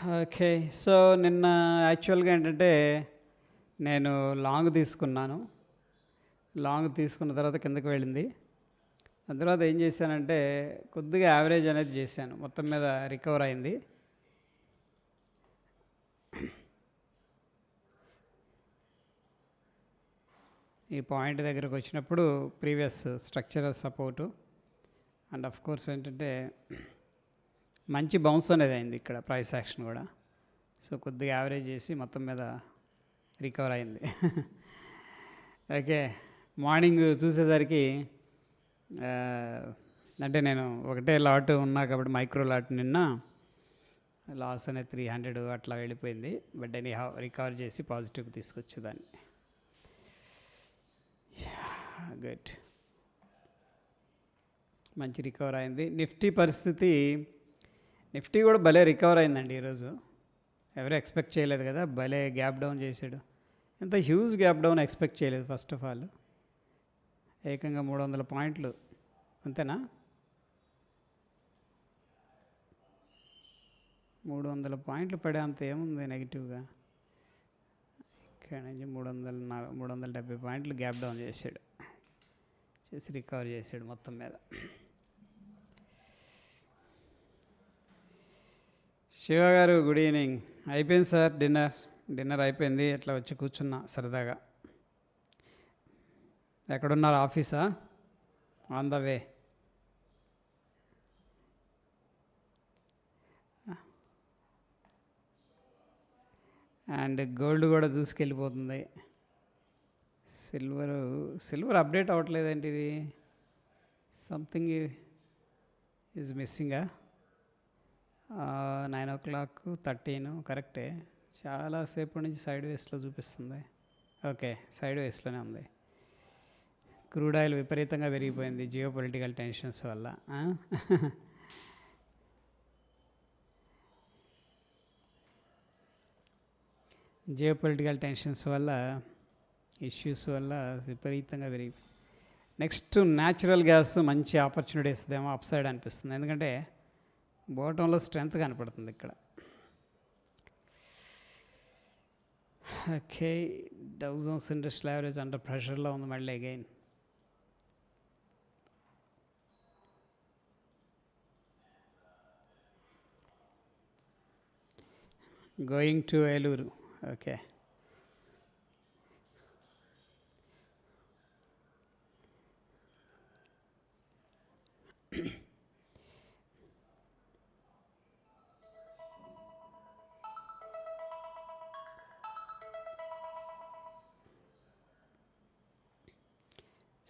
Okay. So, నిన్న యాక్చువల్‌గా ఏంటంటే, నేను లాంగ్ తీసుకున్నాను. లాంగ్ తీసుకున్న తర్వాత కిందకి వెళ్ళింది. దాని తర్వాత ఏం చేశానంటే, కొద్దిగా యావరేజ్ అనేది చేశాను. మొత్తం మీద రికవర్ అయింది. ఈ పాయింట్ దగ్గరకు వచ్చినప్పుడు previous structural support and of course ఏంటంటే, మంచి బౌన్స్ అనేది అయింది ఇక్కడ ప్రైస్ యాక్షన్ కూడా. సో, కొద్దిగా యావరేజ్ చేసి మొత్తం మీద రికవర్ అయింది. ఓకే. మార్నింగ్ చూసేసరికి అంటే నేను ఒకటే లాట్ ఉన్నా కాబట్టి మైక్రో లాట్ నిన్న లాస్ అనేది 300 అట్లా వెళ్ళిపోయింది. బట్ ఎనీ హౌ రికవర్ చేసి పాజిటివ్ తీసుకొచ్చేదాన్ని. గుడ్. మంచి రికవర్ అయింది. నిఫ్టీ పరిస్థితి, నిఫ్టీ కూడా భలే రికవర్ అయిందండి ఈరోజు. ఎవరు ఎక్స్పెక్ట్ చేయలేదు కదా, భలే గ్యాప్ డౌన్ చేశాడు. ఇంత హ్యూజ్ గ్యాప్ డౌన్ ఎక్స్పెక్ట్ చేయలేదు ఫస్ట్ ఆఫ్ ఆల్. ఏకంగా 300 పాయింట్లు అంతేనా? 300 పాయింట్లు పడే అంత ఏముంది నెగిటివ్గా. ఇక్కడ నుంచి 370 పాయింట్లు గ్యాప్ డౌన్ చేశాడు, చేసి రికవర్ చేశాడు మొత్తం మీద. Shiva garu good evening. అయిపోయింది సార్ డిన్నర్ అయిపోయింది. ఎట్లా వచ్చి కూర్చున్నా సరదాగా. ఎక్కడున్నారు? ఆఫీసా? On the way. And gold కూడా దూసుకెళ్ళిపోతుంది. Silver update అవ్వట్లేదండి. ఇది సంథింగ్ ఈజ్ మిస్సింగా. 9:13 కరెక్టే. చాలాసేపటి నుంచి సైడ్ వేస్లో చూపిస్తుంది. ఓకే, సైడ్ వేస్లోనే ఉంది. క్రూడ్ ఆయిల్ విపరీతంగా పెరిగిపోయింది జియో పొలిటికల్ టెన్షన్స్ వల్ల. జియో పొలిటికల్ టెన్షన్స్ వల్ల, ఇష్యూస్ వల్ల విపరీతంగా పెరిగి, నెక్స్ట్ న్యాచురల్ గ్యాస్ మంచి ఆపర్చునిటీ ఇస్తుందేమో అప్ సైడ్ అనిపిస్తుంది. ఎందుకంటే బాటంలో స్ట్రెంత్ కనపడుతుంది ఇక్కడ. Okay, Dow Jones industrial average under ప్రెషర్లో ఉంది మళ్ళీ again. Going to Eluru. Okay.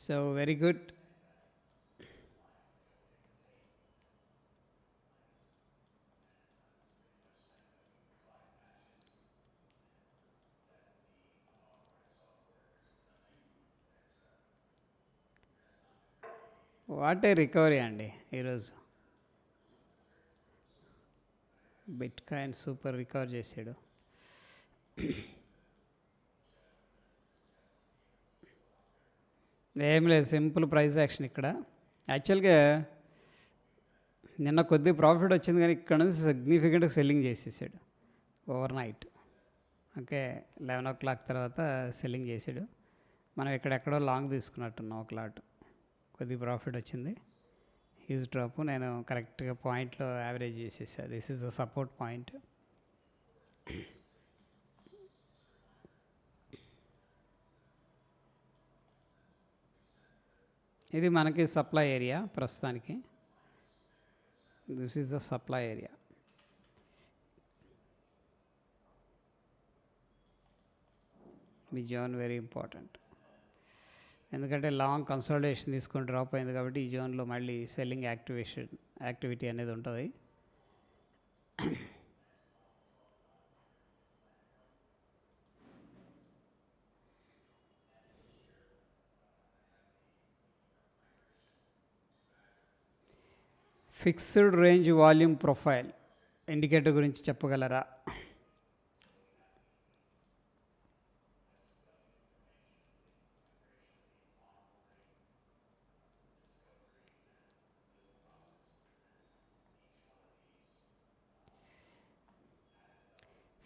So very good. What a recovery అండి ఈరోజు. బిట్ కాయిన్ సూపర్ రికవర్ చేసాడు. ఏం లేదు, సింపుల్ ప్రైస్ యాక్షన్ ఇక్కడ. యాక్చువల్గా నిన్న కొద్ది ప్రాఫిట్ వచ్చింది, కానీ ఇక్కడ నుంచి సిగ్నిఫికెంట్గా సెల్లింగ్ చేసేసాడు ఓవర్ నైట్. ఓకే, 11 o'clock తర్వాత సెల్లింగ్ చేసాడు. మనం ఎక్కడెక్కడో లాంగ్ తీసుకున్నట్టున్నాం ఒక లాట్. కొద్ది ప్రాఫిట్ వచ్చింది, హ్యూజ్ డ్రాప్. నేను కరెక్ట్గా పాయింట్లో యావరేజ్ చేసేసా. This is the support point. ఇది మనకి సప్లై ఏరియా ప్రస్తుతానికి. This is the supply area. ఈ జోన్ వెరీ ఇంపార్టెంట్, ఎందుకంటే లాంగ్ కన్సల్టేషన్ తీసుకొని డ్రాప్ అయింది కాబట్టి ఈ జోన్లో మళ్ళీ సెల్లింగ్ యాక్టివిటీ అనేది ఉంటుంది. Fixed range volume profile indicator గురించి చెప్పగలరా?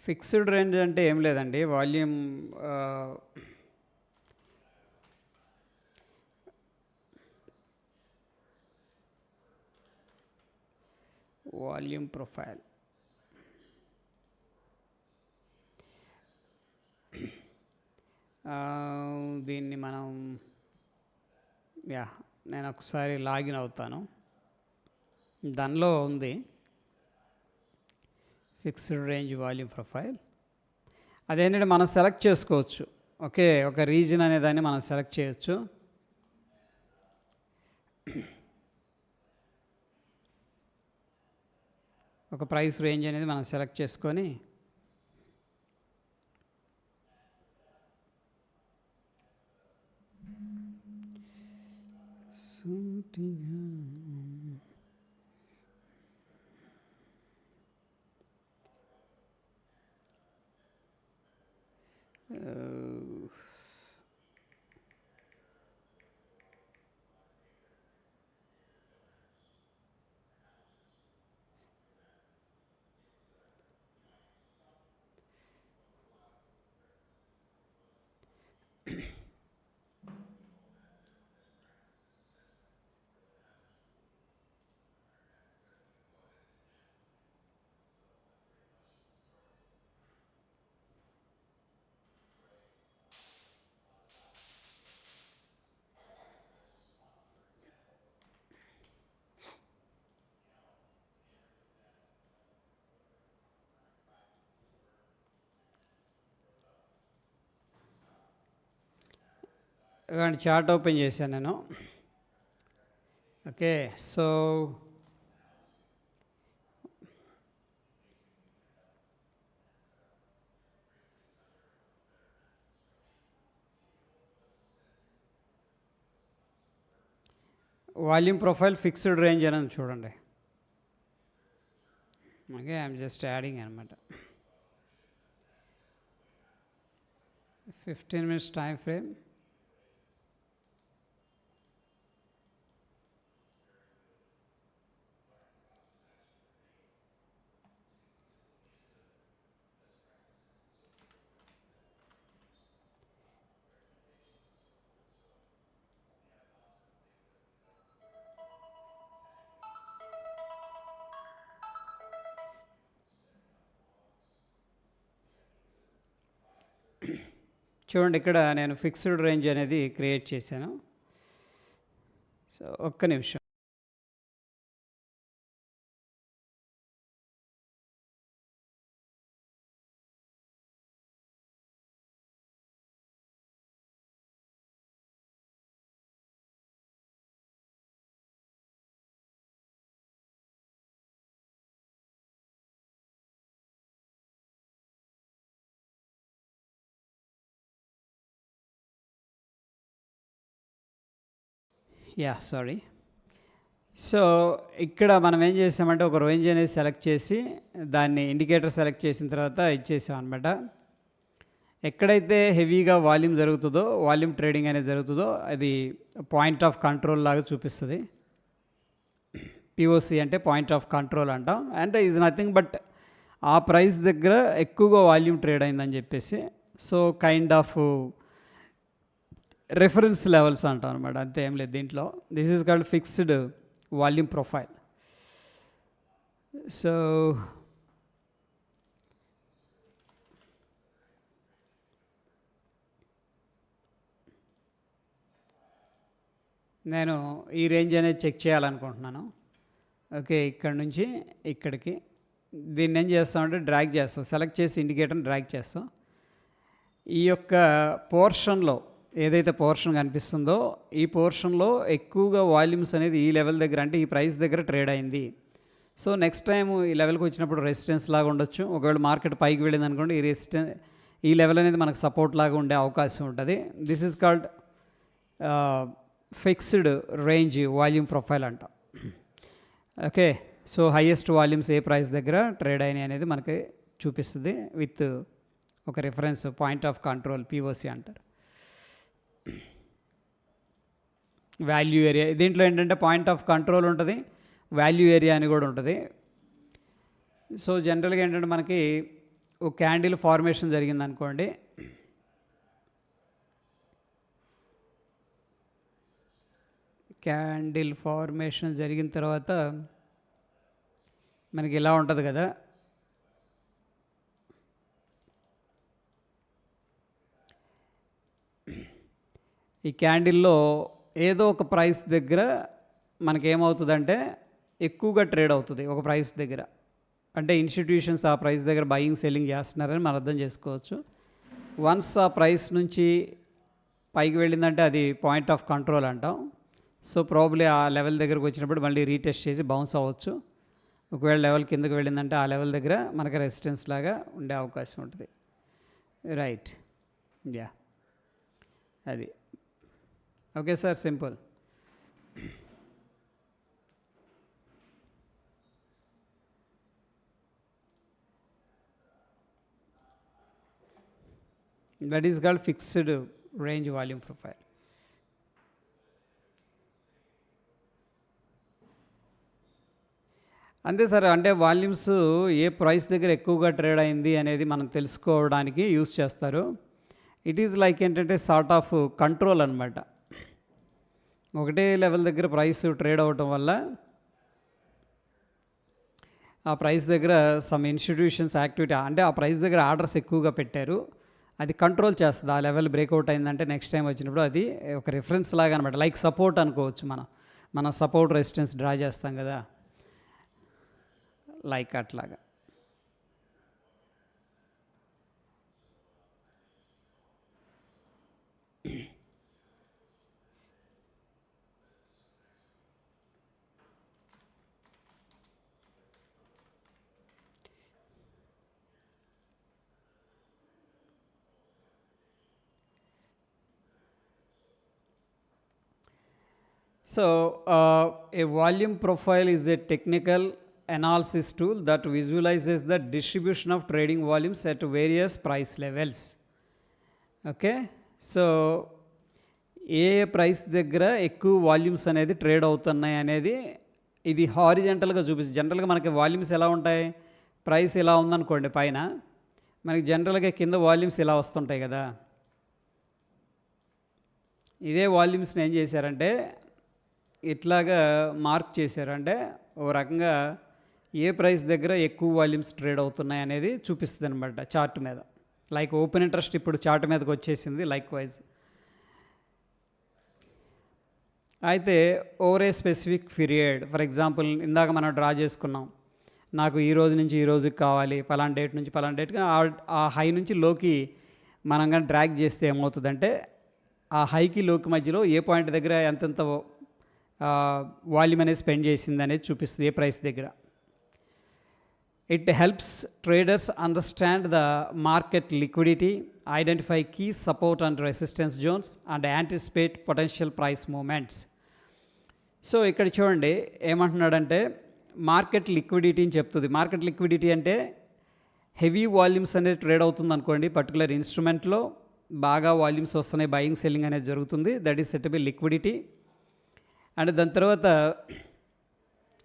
ఫిక్స్డ్ రేంజ్ అంటే ఏం లేదండి, వాల్యూమ్ వాల్యూమ్ ప్రొఫైల్. దీన్ని మనం నేను ఒకసారి లాగిన్ అవుతాను. దానిలో ఉంది ఫిక్స్డ్ రేంజ్ వాల్యూమ్ ప్రొఫైల్. అదేంటంటే మనం సెలెక్ట్ చేసుకోవచ్చు. ఓకే, ఒక రీజన్ అనే దాన్ని మనం సెలెక్ట్ చేయొచ్చు. ఒక ప్రైస్ రేంజ్ అనేది మనం సెలెక్ట్ చేసుకొని ఇలాంటి చార్ట్ ఓపెన్ చేశాను నేను. Okay, so volume profile fixed range అని చూడండి. ఓకే, ఐఎమ్ జస్ట్ యాడింగ్ అనమాట. 15 minutes టైం ఫ్రేమ్. చూడండి, ఇక్కడ నేను ఫిక్స్డ్ రేంజ్ అనేది క్రియేట్ చేశాను. సో ఒక్క నిమిషం. సారీ. సో ఇక్కడ మనం ఏం చేసామంటే ఒక రేంజ్ అనేది సెలెక్ట్ చేసి దాన్ని ఇండికేటర్ సెలెక్ట్ చేసిన తర్వాత ఇచ్చేసాం అనమాట. ఎక్కడైతే హెవీగా వాల్యూమ్ జరుగుతుందో, వాల్యూమ్ ట్రేడింగ్ అనేది జరుగుతుందో అది పాయింట్ ఆఫ్ కంట్రోల్ లాగా చూపిస్తుంది. పిఓసి అంటే పాయింట్ ఆఫ్ కంట్రోల్ అంటాం. అంటే ఈజ్ నథింగ్ బట్ ఆ ప్రైస్ దగ్గర ఎక్కువగా వాల్యూమ్ ట్రేడ్ అయిందని చెప్పేసి. So kind of reference levels అంటాం అనమాట, అంతే, ఏం లేదు దీంట్లో. This is called fixed volume profile. So నేను ఈ రేంజ్ అనేది చెక్ చేయాలనుకుంటున్నాను. ఓకే, ఇక్కడ నుంచి ఇక్కడికి దీన్ని ఏం చేస్తామంటే డ్రాగ్ చేస్తాం. సెలెక్ట్ చేసి ఇండికేటర్ని డ్రాగ్ చేస్తాం. ఈ యొక్క పోర్షన్లో ఏదైతే పోర్షన్ కనిపిస్తుందో ఈ పోర్షన్లో ఎక్కువగా వాల్యూమ్స్ అనేది ఈ లెవెల్ దగ్గర, అంటే ఈ ప్రైస్ దగ్గర ట్రేడ్ అయింది. సో నెక్స్ట్ టైం ఈ లెవెల్కి వచ్చినప్పుడు రెసిస్టెన్స్ లాగా ఉండొచ్చు. ఒకవేళ మార్కెట్ పైకి వెళ్ళింది అనుకోండి, ఈ లెవెల్ అనేది మనకు సపోర్ట్ లాగా ఉండే అవకాశం ఉంటుంది. This is called fixed range volume profile అంట. ఓకే, సో హైయెస్ట్ వాల్యూమ్స్ ఏ ప్రైస్ దగ్గర ట్రేడ్ అయినాయి అనేది మనకి చూపిస్తుంది విత్ ఒక reference point of control, POC అంటారు. వాల్యూ ఏరియా, దీంట్లో ఏంటంటే పాయింట్ ఆఫ్ కంట్రోల్ ఉంటుంది, వాల్యూ ఏరియా అని కూడా ఉంటుంది. సో జనరల్గా ఏంటంటే మనకి ఓ క్యాండిల్ ఫార్మేషన్ జరిగిందనుకోండి, క్యాండిల్ ఫార్మేషన్ జరిగిన తర్వాత మనకి ఇలా ఉంటుంది కదా. ఈ క్యాండిల్లో ఏదో ఒక ప్రైస్ దగ్గర మనకేమవుతుందంటే ఎక్కువగా ట్రేడ్ అవుతుంది ఒక ప్రైస్ దగ్గర. అంటే ఇన్స్టిట్యూషన్స్ ఆ ప్రైస్ దగ్గర బయింగ్ సెల్లింగ్ చేస్తున్నారని మనం అర్థం చేసుకోవచ్చు. వన్స్ ఆ ప్రైస్ నుంచి పైకి వెళ్ళిందంటే అది పాయింట్ ఆఫ్ కంట్రోల్ అంటాం. సో ప్రాబ్లీ ఆ లెవెల్ దగ్గరకు వచ్చినప్పుడు మళ్ళీ రీటెస్ట్ చేసి బౌన్స్ అవ్వచ్చు. ఒకవేళ లెవెల్ కిందకి వెళ్ళిందంటే ఆ లెవెల్ దగ్గర మనకి రెసిస్టెన్స్ లాగా ఉండే అవకాశం ఉంటుంది. రైట్, యా, అది okay sir, simple. That is called fixed range volume profile. అంతే సార్, అంటే వాల్యూమ్స్ ఏ ప్రైస్ దగ్గర ఎక్కువగా ట్రేడ్ అయింది అనేది మనం తెలుసుకోవడానికి యూస్ చేస్తారు. ఇట్ ఈజ్ లైక్ ఏంటంటే సార్ట్ ఆఫ్ కంట్రోల్ అనమాట. ఒకటే లెవెల్ దగ్గర ప్రైస్ ట్రేడ్ అవ్వటం వల్ల ఆ ప్రైస్ దగ్గర సమ్ ఇన్స్టిట్యూషన్స్ యాక్టివిటీ, అంటే ఆ ప్రైస్ దగ్గర ఆర్డర్స్ ఎక్కువగా పెట్టారు, అది కంట్రోల్ చేస్తుంది. ఆ లెవెల్ బ్రేక్అవుట్ అయిందంటే నెక్స్ట్ టైం వచ్చినప్పుడు అది ఒక రిఫరెన్స్ లాగా అనమాట. లైక్ సపోర్ట్ అనుకోవచ్చు. మనం సపోర్ట్ రెసిస్టెన్స్ డ్రా చేస్తాం కదా, లైక్ అట్లాగా. So, a volume profile is a technical analysis tool that visualizes the distribution of trading volumes at various price levels. Okay, so A price దగ్గర ఎక్కువ volumes అనేది trade అవుతున్నాయి అనేది ఇది హారిజెంటల్గా చూపిస్తుంది. జనరల్గా మనకి వాల్యూమ్స్ ఎలా ఉంటాయి, ప్రైస్ ఇలా ఉందనుకోండి పైన, మనకి జనరల్గా కింద వాల్యూమ్స్ ఇలా వస్తుంటాయి కదా. ఇదే వాల్యూమ్స్ని ఏం చేశారంటే ఇట్లాగా మార్క్ చేశారంటే ఓ రకంగా ఏ ప్రైస్ దగ్గర ఎక్కువ వాల్యూమ్స్ ట్రేడ్ అవుతున్నాయి అనేది చూపిస్తుంది అనమాట చార్ట్ మీద. లైక్ ఓపెన్ ఇంట్రెస్ట్ ఇప్పుడు చార్ట్ మీదకి వచ్చేసింది లైక్ వైజ్. అయితే over a specific period, for example ఇందాక మనం డ్రా చేసుకున్నాం, నాకు ఈ రోజు నుంచి ఈ రోజుకి కావాలి, పలానా డేట్ నుంచి పలానా డేట్కి, ఆ హై నుంచి లోకి మనం కానీ డ్రాగ్ చేస్తే ఏమవుతుందంటే ఆ హైకి లోకి మధ్యలో ఏ పాయింట్ దగ్గర ఎంతెంత వాల్యూమ్ అనేది స్పెండ్ చేసింది అనేది చూపిస్తుంది ఏ ప్రైస్ దగ్గర. It helps traders understand the market liquidity, identify key support and resistance zones and anticipate potential price movements. So ఇక్కడ చూడండి ఏమంటున్నాడంటే మార్కెట్ లిక్విడిటీ అని చెప్తుంది. మార్కెట్ లిక్విడిటీ అంటే హెవీ వాల్యూమ్స్ అనేది ట్రేడ్ అవుతుంది అనుకోండి, పర్టికులర్ ఇన్స్ట్రుమెంట్లో బాగా వాల్యూమ్స్ వస్తున్నాయి, బయింగ్ సెల్లింగ్ అనేది జరుగుతుంది, that is set be liquidity. And దాని తర్వాత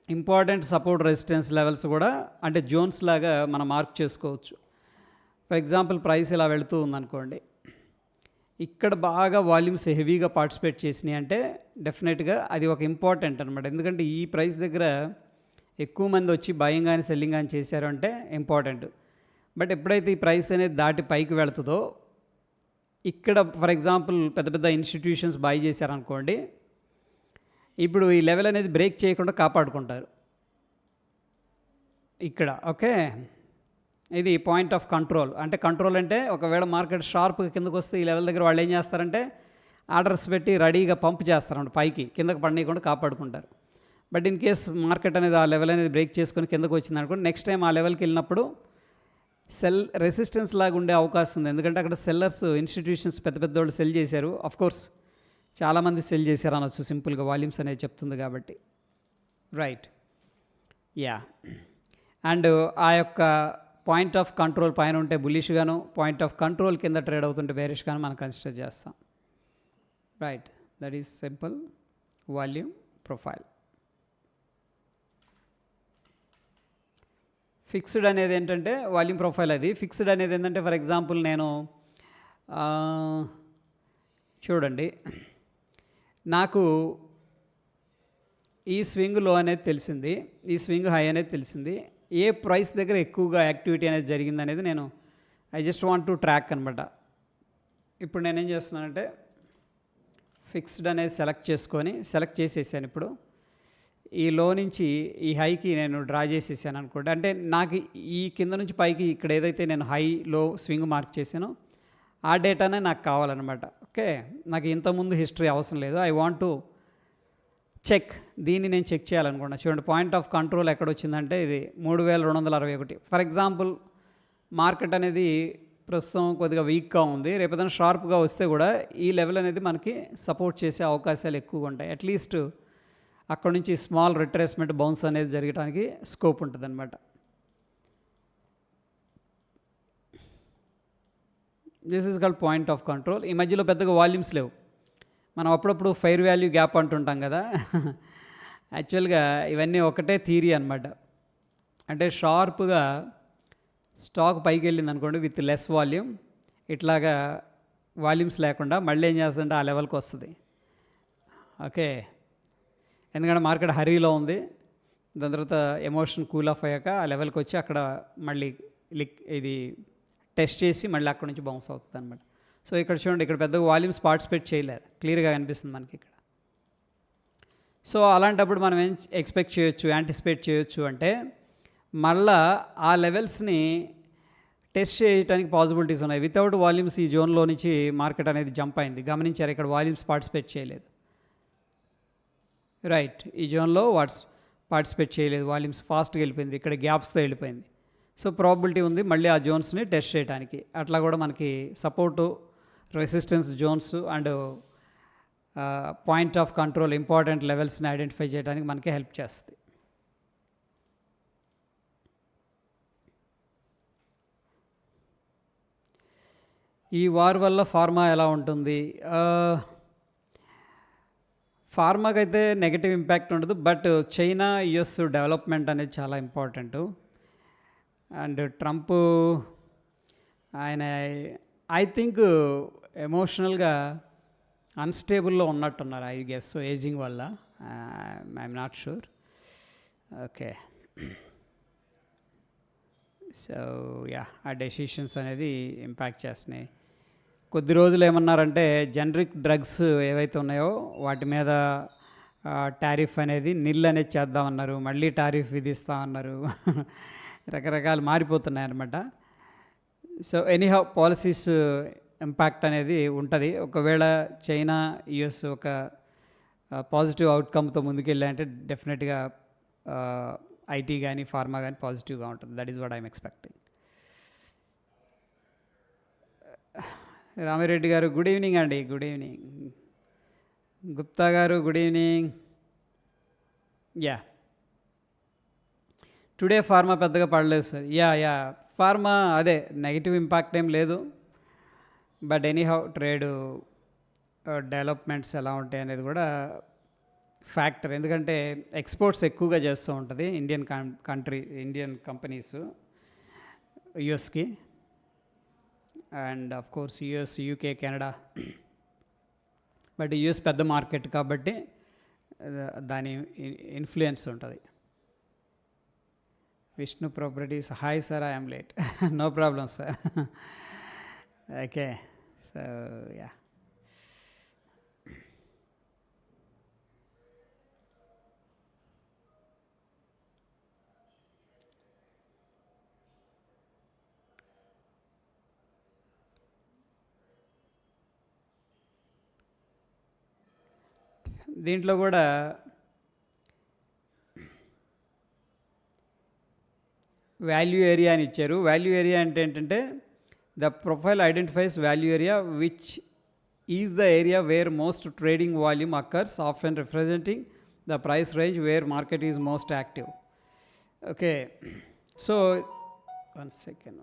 ఇంపార్టెంట్ సపోర్ట్ రెసిస్టెన్స్ లెవెల్స్ కూడా అంటే జోన్స్ లాగా మనం మార్క్ చేసుకోవచ్చు. ఫర్ ఎగ్జాంపుల్ ప్రైస్ ఇలా వెళుతూ ఉందనుకోండి, ఇక్కడ బాగా వాల్యూమ్స్ హెవీగా పార్టిసిపేట్ చేసినాయి అంటే డెఫినెట్గా అది ఒక ఇంపార్టెంట్ అనమాట. ఎందుకంటే ఈ ప్రైస్ దగ్గర ఎక్కువ మంది వచ్చి బయింగ్ కానీ సెల్లింగ్ కానీ చేశారు అంటే ఇంపార్టెంట్. బట్ ఎప్పుడైతే ఈ ప్రైస్ అనేది దాటి పైకి వెళుతుందో, ఇక్కడ ఫర్ ఎగ్జాంపుల్ పెద్ద పెద్ద ఇన్స్టిట్యూషన్స్ బై చేశారనుకోండి, ఇప్పుడు ఈ లెవెల్ అనేది బ్రేక్ చేయకుండా కాపాడుకుంటారు ఇక్కడ. ఓకే, ఇది పాయింట్ ఆఫ్ కంట్రోల్. అంటే కంట్రోల్ అంటే ఒకవేళ మార్కెట్ షార్ప్గా కిందకు వస్తే ఈ లెవెల్ దగ్గర వాళ్ళు ఏం చేస్తారంటే ఆర్డర్స్ పెట్టి రెడీగా పంప్ చేస్తారంట, పైకి కిందకు పడనీయకుండా కాపాడుకుంటారు. బట్ ఇన్ కేస్ మార్కెట్ అనేది ఆ లెవెల్ అనేది బ్రేక్ చేసుకొని కిందకు వచ్చింది అనుకోండి, నెక్స్ట్ టైం ఆ లెవెల్కి వెళ్ళినప్పుడు సెల్ రెసిస్టెన్స్ లాగా ఉండే అవకాశం ఉంది. ఎందుకంటే అక్కడ సెల్లర్స్ ఇన్స్టిట్యూషన్స్ పెద్ద పెద్ద వాళ్ళు సెల్ చేశారు, అఫ్కోర్స్ చాలామంది సెల్ చేశారు అనొచ్చు, సింపుల్గా వాల్యూమ్స్ అనేది చెప్తుంది కాబట్టి. Right, yeah. అండ్ ఆ యొక్క పాయింట్ ఆఫ్ కంట్రోల్ పైన ఉంటే బులిష్ గాను, పాయింట్ ఆఫ్ కంట్రోల్ కింద ట్రేడ్ అవుతుంటే బేరిష్ గాను మనం కన్సిడర్ చేస్తాం. Right, that is simple volume profile. Fixed అనేది ఏంటంటే వాల్యూమ్ ప్రొఫైల్ అది. ఫిక్స్డ్ అనేది ఏంటంటే ఫర్ ఎగ్జాంపుల్ నేను ఆ, చూడండి, నాకు ఈ స్వింగ్ లో అనేది తెలిసింది, ఈ స్వింగ్ హై అనేది తెలిసింది, ఏ ప్రైస్ దగ్గర ఎక్కువగా యాక్టివిటీ అనేది జరిగింది అనేది నేను I just want to track అనమాట. ఇప్పుడు నేనేం చేస్తున్నానంటే ఫిక్స్డ్ అనేది సెలెక్ట్ చేసేసాను. ఇప్పుడు ఈ లో నుంచి ఈ హైకి నేను డ్రా చేసేసాను అనుకోండి. అంటే నాకు ఈ కింద నుంచి పైకి ఇక్కడ ఏదైతే నేను హై లో స్వింగ్ మార్క్ చేశానో ఆ డేటానే నాకు కావాలన్నమాట. ఓకే, నాకు ఇంతకుముందు హిస్టరీ అవసరం లేదు. ఐ వాంట్ టు చెక్, దీన్ని నేను చెక్ చేయాలనుకున్నా. చూడండి, పాయింట్ ఆఫ్ కంట్రోల్ ఎక్కడ వచ్చిందంటే ఇది 3261. ఫర్ ఎగ్జాంపుల్ మార్కెట్ అనేది ప్రస్తుతం కొద్దిగా వీక్గా ఉంది, రేపొద్దున షార్ప్గా వస్తే కూడా ఈ లెవెల్ అనేది మనకి సపోర్ట్ చేసే అవకాశాలు ఎక్కువగా ఉంటాయి. అట్లీస్ట్ అక్కడ నుంచి స్మాల్ రిట్రేస్మెంట్ బౌన్స్ అనేది జరగడానికి స్కోప్ ఉంటుంది అనమాట. This is called point of control. ఈ మధ్యలో పెద్దగా వాల్యూమ్స్ లేవు. మనం అప్పుడప్పుడు ఫెయిర్ వాల్యూ గ్యాప్ అంటుంటాం కదా. యాక్చువల్గా ఇవన్నీ ఒకటే థియరీ అనమాట. అంటే షార్ప్గా స్టాక్ పైకి వెళ్ళింది అనుకోండి విత్ లెస్ వాల్యూమ్, ఇట్లాగా వాల్యూమ్స్ లేకుండా మళ్ళీ ఏం చేస్తుందంటే ఆ లెవెల్కి వస్తుంది. ఓకే, ఎందుకంటే మార్కెట్ హరీలో ఉంది, దాని తర్వాత ఎమోషన్ కూల్ ఆఫ్ అయ్యాక ఆ లెవెల్కి వచ్చి అక్కడ మళ్ళీ ఇది టెస్ట్ చేసి మళ్ళీ అక్కడ నుంచి బౌన్స్ అవుతుంది అనమాట. సో ఇక్కడ చూడండి, ఇక్కడ పెద్దగా వాల్యూమ్స్ పార్టిసిపేట్ చేయలేదు, క్లియర్గా కనిపిస్తుంది మనకి ఇక్కడ. సో అలాంటప్పుడు మనం ఏం ఎక్స్పెక్ట్ చేయొచ్చు, యాంటిసిపేట్ చేయొచ్చు అంటే మళ్ళా ఆ లెవెల్స్ని టెస్ట్ చేయడానికి పాసిబిలిటీస్ ఉన్నాయి. వితౌట్ వాల్యూమ్స్ ఈ జోన్లో నుంచి మార్కెట్ అనేది జంప్ అయింది, గమనించారు, ఇక్కడ వాల్యూమ్స్ పార్టిసిపేట్ చేయలేదు. రైట్, ఈ జోన్లో పార్టిసిపేట్ చేయలేదు, వాల్యూమ్స్ ఫాస్ట్గా వెళ్ళిపోయింది, ఇక్కడ గ్యాప్స్తో వెళ్ళిపోయింది. సో ప్రాబిలిటీ ఉంది మళ్ళీ ఆ జోన్స్ని టెస్ట్ చేయడానికి. అట్లా కూడా మనకి support, resistance zones and point of control important లెవెల్స్ని ఐడెంటిఫై చేయడానికి మనకి హెల్ప్ చేస్తుంది. ఈ వార్ వల్ల ఫార్మా ఎలా ఉంటుంది? ఫార్మాకి అయితే నెగటివ్ ఇంపాక్ట్ ఉండదు, బట్ చైనా యుఎస్ డెవలప్మెంట్ అనేది చాలా ఇంపార్టెంట్. అండ్ ట్రంప్ ఆయన ఐ థింక్ ఎమోషనల్గా అన్స్టేబుల్లో ఉన్నట్టున్నారు, ఐ గెస్ ఏజింగ్ వల్ల. I'm not sure. Okay, so yeah, ఆ డెసిషన్స్ అనేది ఇంపాక్ట్ చేస్తున్నాయి. కొద్ది రోజులు ఏమన్నారంటే జనరిక్ డ్రగ్స్ ఏవైతే ఉన్నాయో వాటి మీద టారిఫ్ అనేది నిల్ అనేది చేద్దామన్నారు, మళ్ళీ టారిఫ్ విధిస్తామన్నారు. రకరకాలు మారిపోతున్నాయి అన్నమాట. సో ఎనీహౌ పాలసీస్ ఇంపాక్ట్ అనేది ఉంటుంది. ఒకవేళ చైనా యుఎస్ ఒక పాజిటివ్ అవుట్కమ్తో ముందుకెళ్ళాలంటే డెఫినెట్గా ఐటీ కానీ ఫార్మా కానీ పాజిటివ్గా ఉంటుంది. That is what I'm expecting. Ramireddy garu good evening అండి. Good evening. Gupta garu good evening. Yeah, today pharma పెద్దగా పడలేదు సార్. యా ఫార్మా అదే నెగిటివ్ ఇంపాక్ట్ ఏం లేదు, బట్ ఎనీహౌ ట్రేడ్ డెవలప్మెంట్స్ ఎలా ఉంటాయి అనేది కూడా ఫ్యాక్టర్. ఎందుకంటే ఎక్స్పోర్ట్స్ ఎక్కువగా చేస్తూ ఉంటుంది ఇండియన్ కంపెనీస్ యుఎస్కి, and of course US, UK, Canada. But US పెద్ద మార్కెట్ కాబట్టి దాని ఇన్ఫ్లుయెన్స్ ఉంటుంది. Vishnu properties, hi sir, I'm late. No problem sir. Okay, so yeah, దీంట్లో కూడా వాల్యూ ఏరియా అని ఇచ్చారు. వాల్యూ ఏరియా అంటే ఏంటంటే the profile identifies value area which is the area where most trading volume occurs, often representing the price range where market is most active. Okay, so one second.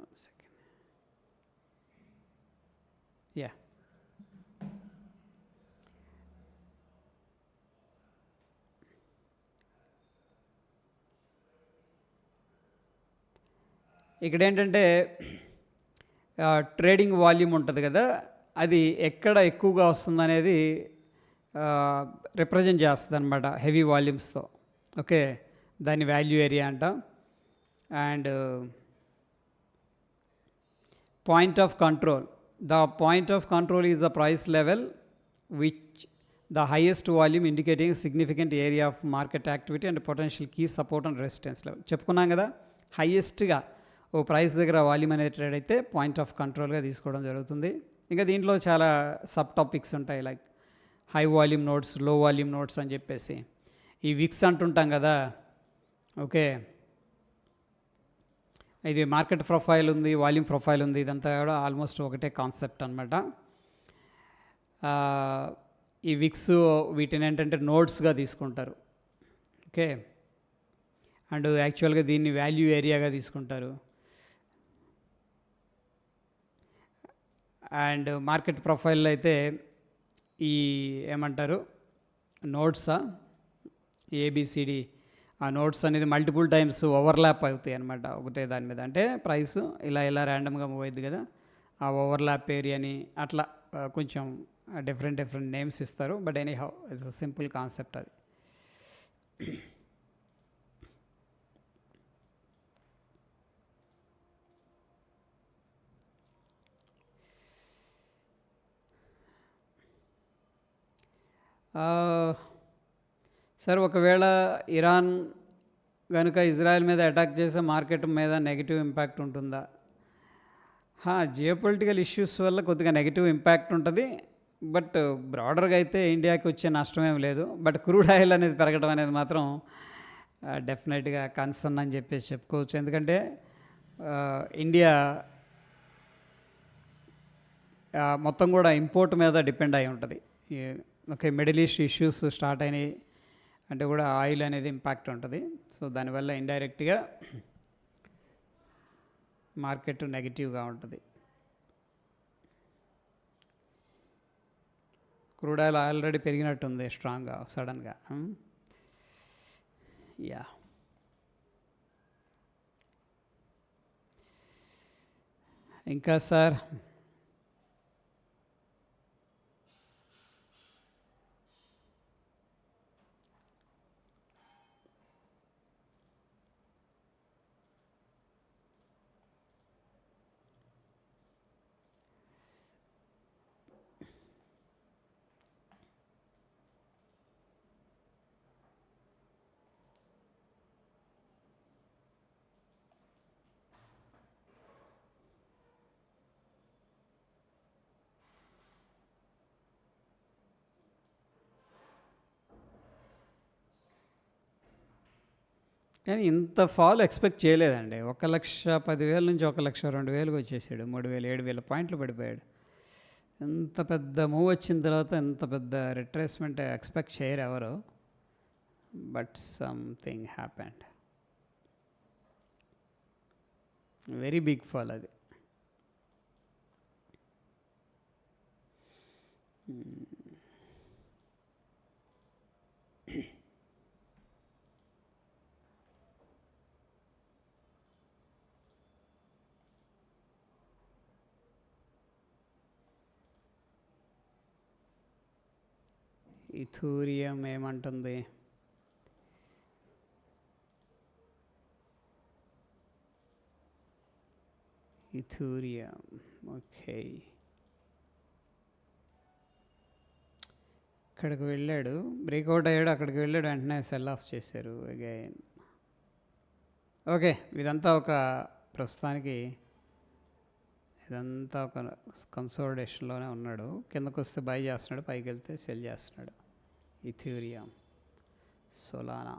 Yeah, ఇక్కడ ఏంటంటే trading volume ఉంటుంది కదా, అది ఎక్కడ ఎక్కువగా వస్తుందనేది represent చేస్తుంది అనమాట heavy వాల్యూమ్స్తో. ఓకే, దాన్ని వాల్యూ ఏరియా అంటాం. And point of control, the point of control is the price level which the highest volume indicating significant area of market activity and potential key support and resistance level. చెప్పుకున్నాం కదా, హైయెస్ట్గా ఓ price దగ్గర volume అనేది trade అయితే point of కంట్రోల్గా తీసుకోవడం జరుగుతుంది. ఇంకా దీంట్లో చాలా సబ్ టాపిక్స్ ఉంటాయి, like high volume notes, low volume notes అని చెప్పేసి. ఈ విక్స్ అంటుంటాం కదా, ఓకే, ఇది మార్కెట్ ప్రొఫైల్ ఉంది, వాల్యూమ్ ప్రొఫైల్ ఉంది, ఇదంతా కూడా ఆల్మోస్ట్ ఒకటే కాన్సెప్ట్ అనమాట. ఈ విక్స్ వీటిని ఏంటంటే నోట్స్గా తీసుకుంటారు. ఓకే, అండ్ యాక్చువల్గా దీన్ని వాల్యూ ఏరియాగా తీసుకుంటారు. అండ్ మార్కెట్ ప్రొఫైల్లో అయితే ఈ ఏమంటారు నోట్సా, ఏబిసిడి, ఆ నోట్స్ అనేది మల్టిపుల్ టైమ్స్ ఓవర్లాప్ అవుతాయి అనమాట ఒకటే దాని మీద. అంటే ప్రైస్ ఇలా ఇలా ర్యాండమ్గా మూవ్ అయింది కదా, ఆ ఓవర్లాప్ ఏరియాని అట్లా కొంచెం డిఫరెంట్ నేమ్స్ ఇస్తారు. But any how it's simple concept అది. సార్, ఒకవేళ ఇరాన్ కనుక ఇజ్రాయెల్ మీద అటాక్ చేసే మార్కెట్ మీద నెగిటివ్ ఇంపాక్ట్ ఉంటుందా? జియోపొలిటికల్ ఇష్యూస్ వల్ల కొద్దిగా నెగిటివ్ ఇంపాక్ట్ ఉంటుంది, బట్ బ్రాడర్గా అయితే ఇండియాకి వచ్చే నష్టమేం లేదు. బట్ క్రూడ్ ఆయిల్ అనేది పెరగడం అనేది మాత్రం డెఫినెట్గా కన్సర్న్ అని చెప్పేసి చెప్పుకోవచ్చు. ఎందుకంటే ఇండియా మొత్తం కూడా ఇంపోర్ట్ మీద డిపెండ్ అయి ఉంటుంది. Okay, middle east issues start అయినాయి అంటే కూడా ఆయిల్ అనేది ఇంపాక్ట్ ఉంటుంది. సో దానివల్ల ఇండైరెక్ట్గా మార్కెట్ నెగిటివ్గా ఉంటుంది. క్రూడ్ ఆయిల్ ఆల్రెడీ పెరిగినట్టుంది స్ట్రాంగ్గా సడన్గా. యా, ఇంకా సార్, కానీ ఇంత ఫాల్ ఎక్స్పెక్ట్ చేయలేదండి. 1,10,000 నుంచి 1,02,000 వచ్చేసాడు. 3,000 7,000 పాయింట్లు పడిపోయాడు. ఎంత పెద్ద మూవ్ వచ్చిన తర్వాత ఎంత పెద్ద రిట్రేస్మెంట్ ఎక్స్పెక్ట్ చేయరు ఎవరు. But something happened, very big fall అది. ఇథూరియం ఏమంటుంది? ఇథూరియం ఓకే, ఇక్కడికి వెళ్ళాడు, బ్రేక్అవుట్ అయ్యాడు, అక్కడికి వెళ్ళాడు, వెంటనే సెల్ ఆఫ్ చేశారు అగైన్. ఓకే, ఇదంతా ఒక ప్రస్తుతానికి ఇదంతా ఒక కన్సోలిడేషన్లోనే ఉన్నాడు. కిందకు వస్తే బై చేస్తున్నాడు, పైకి వెళ్తే సెల్ చేస్తున్నాడు. ఇథూరియం, సోలానా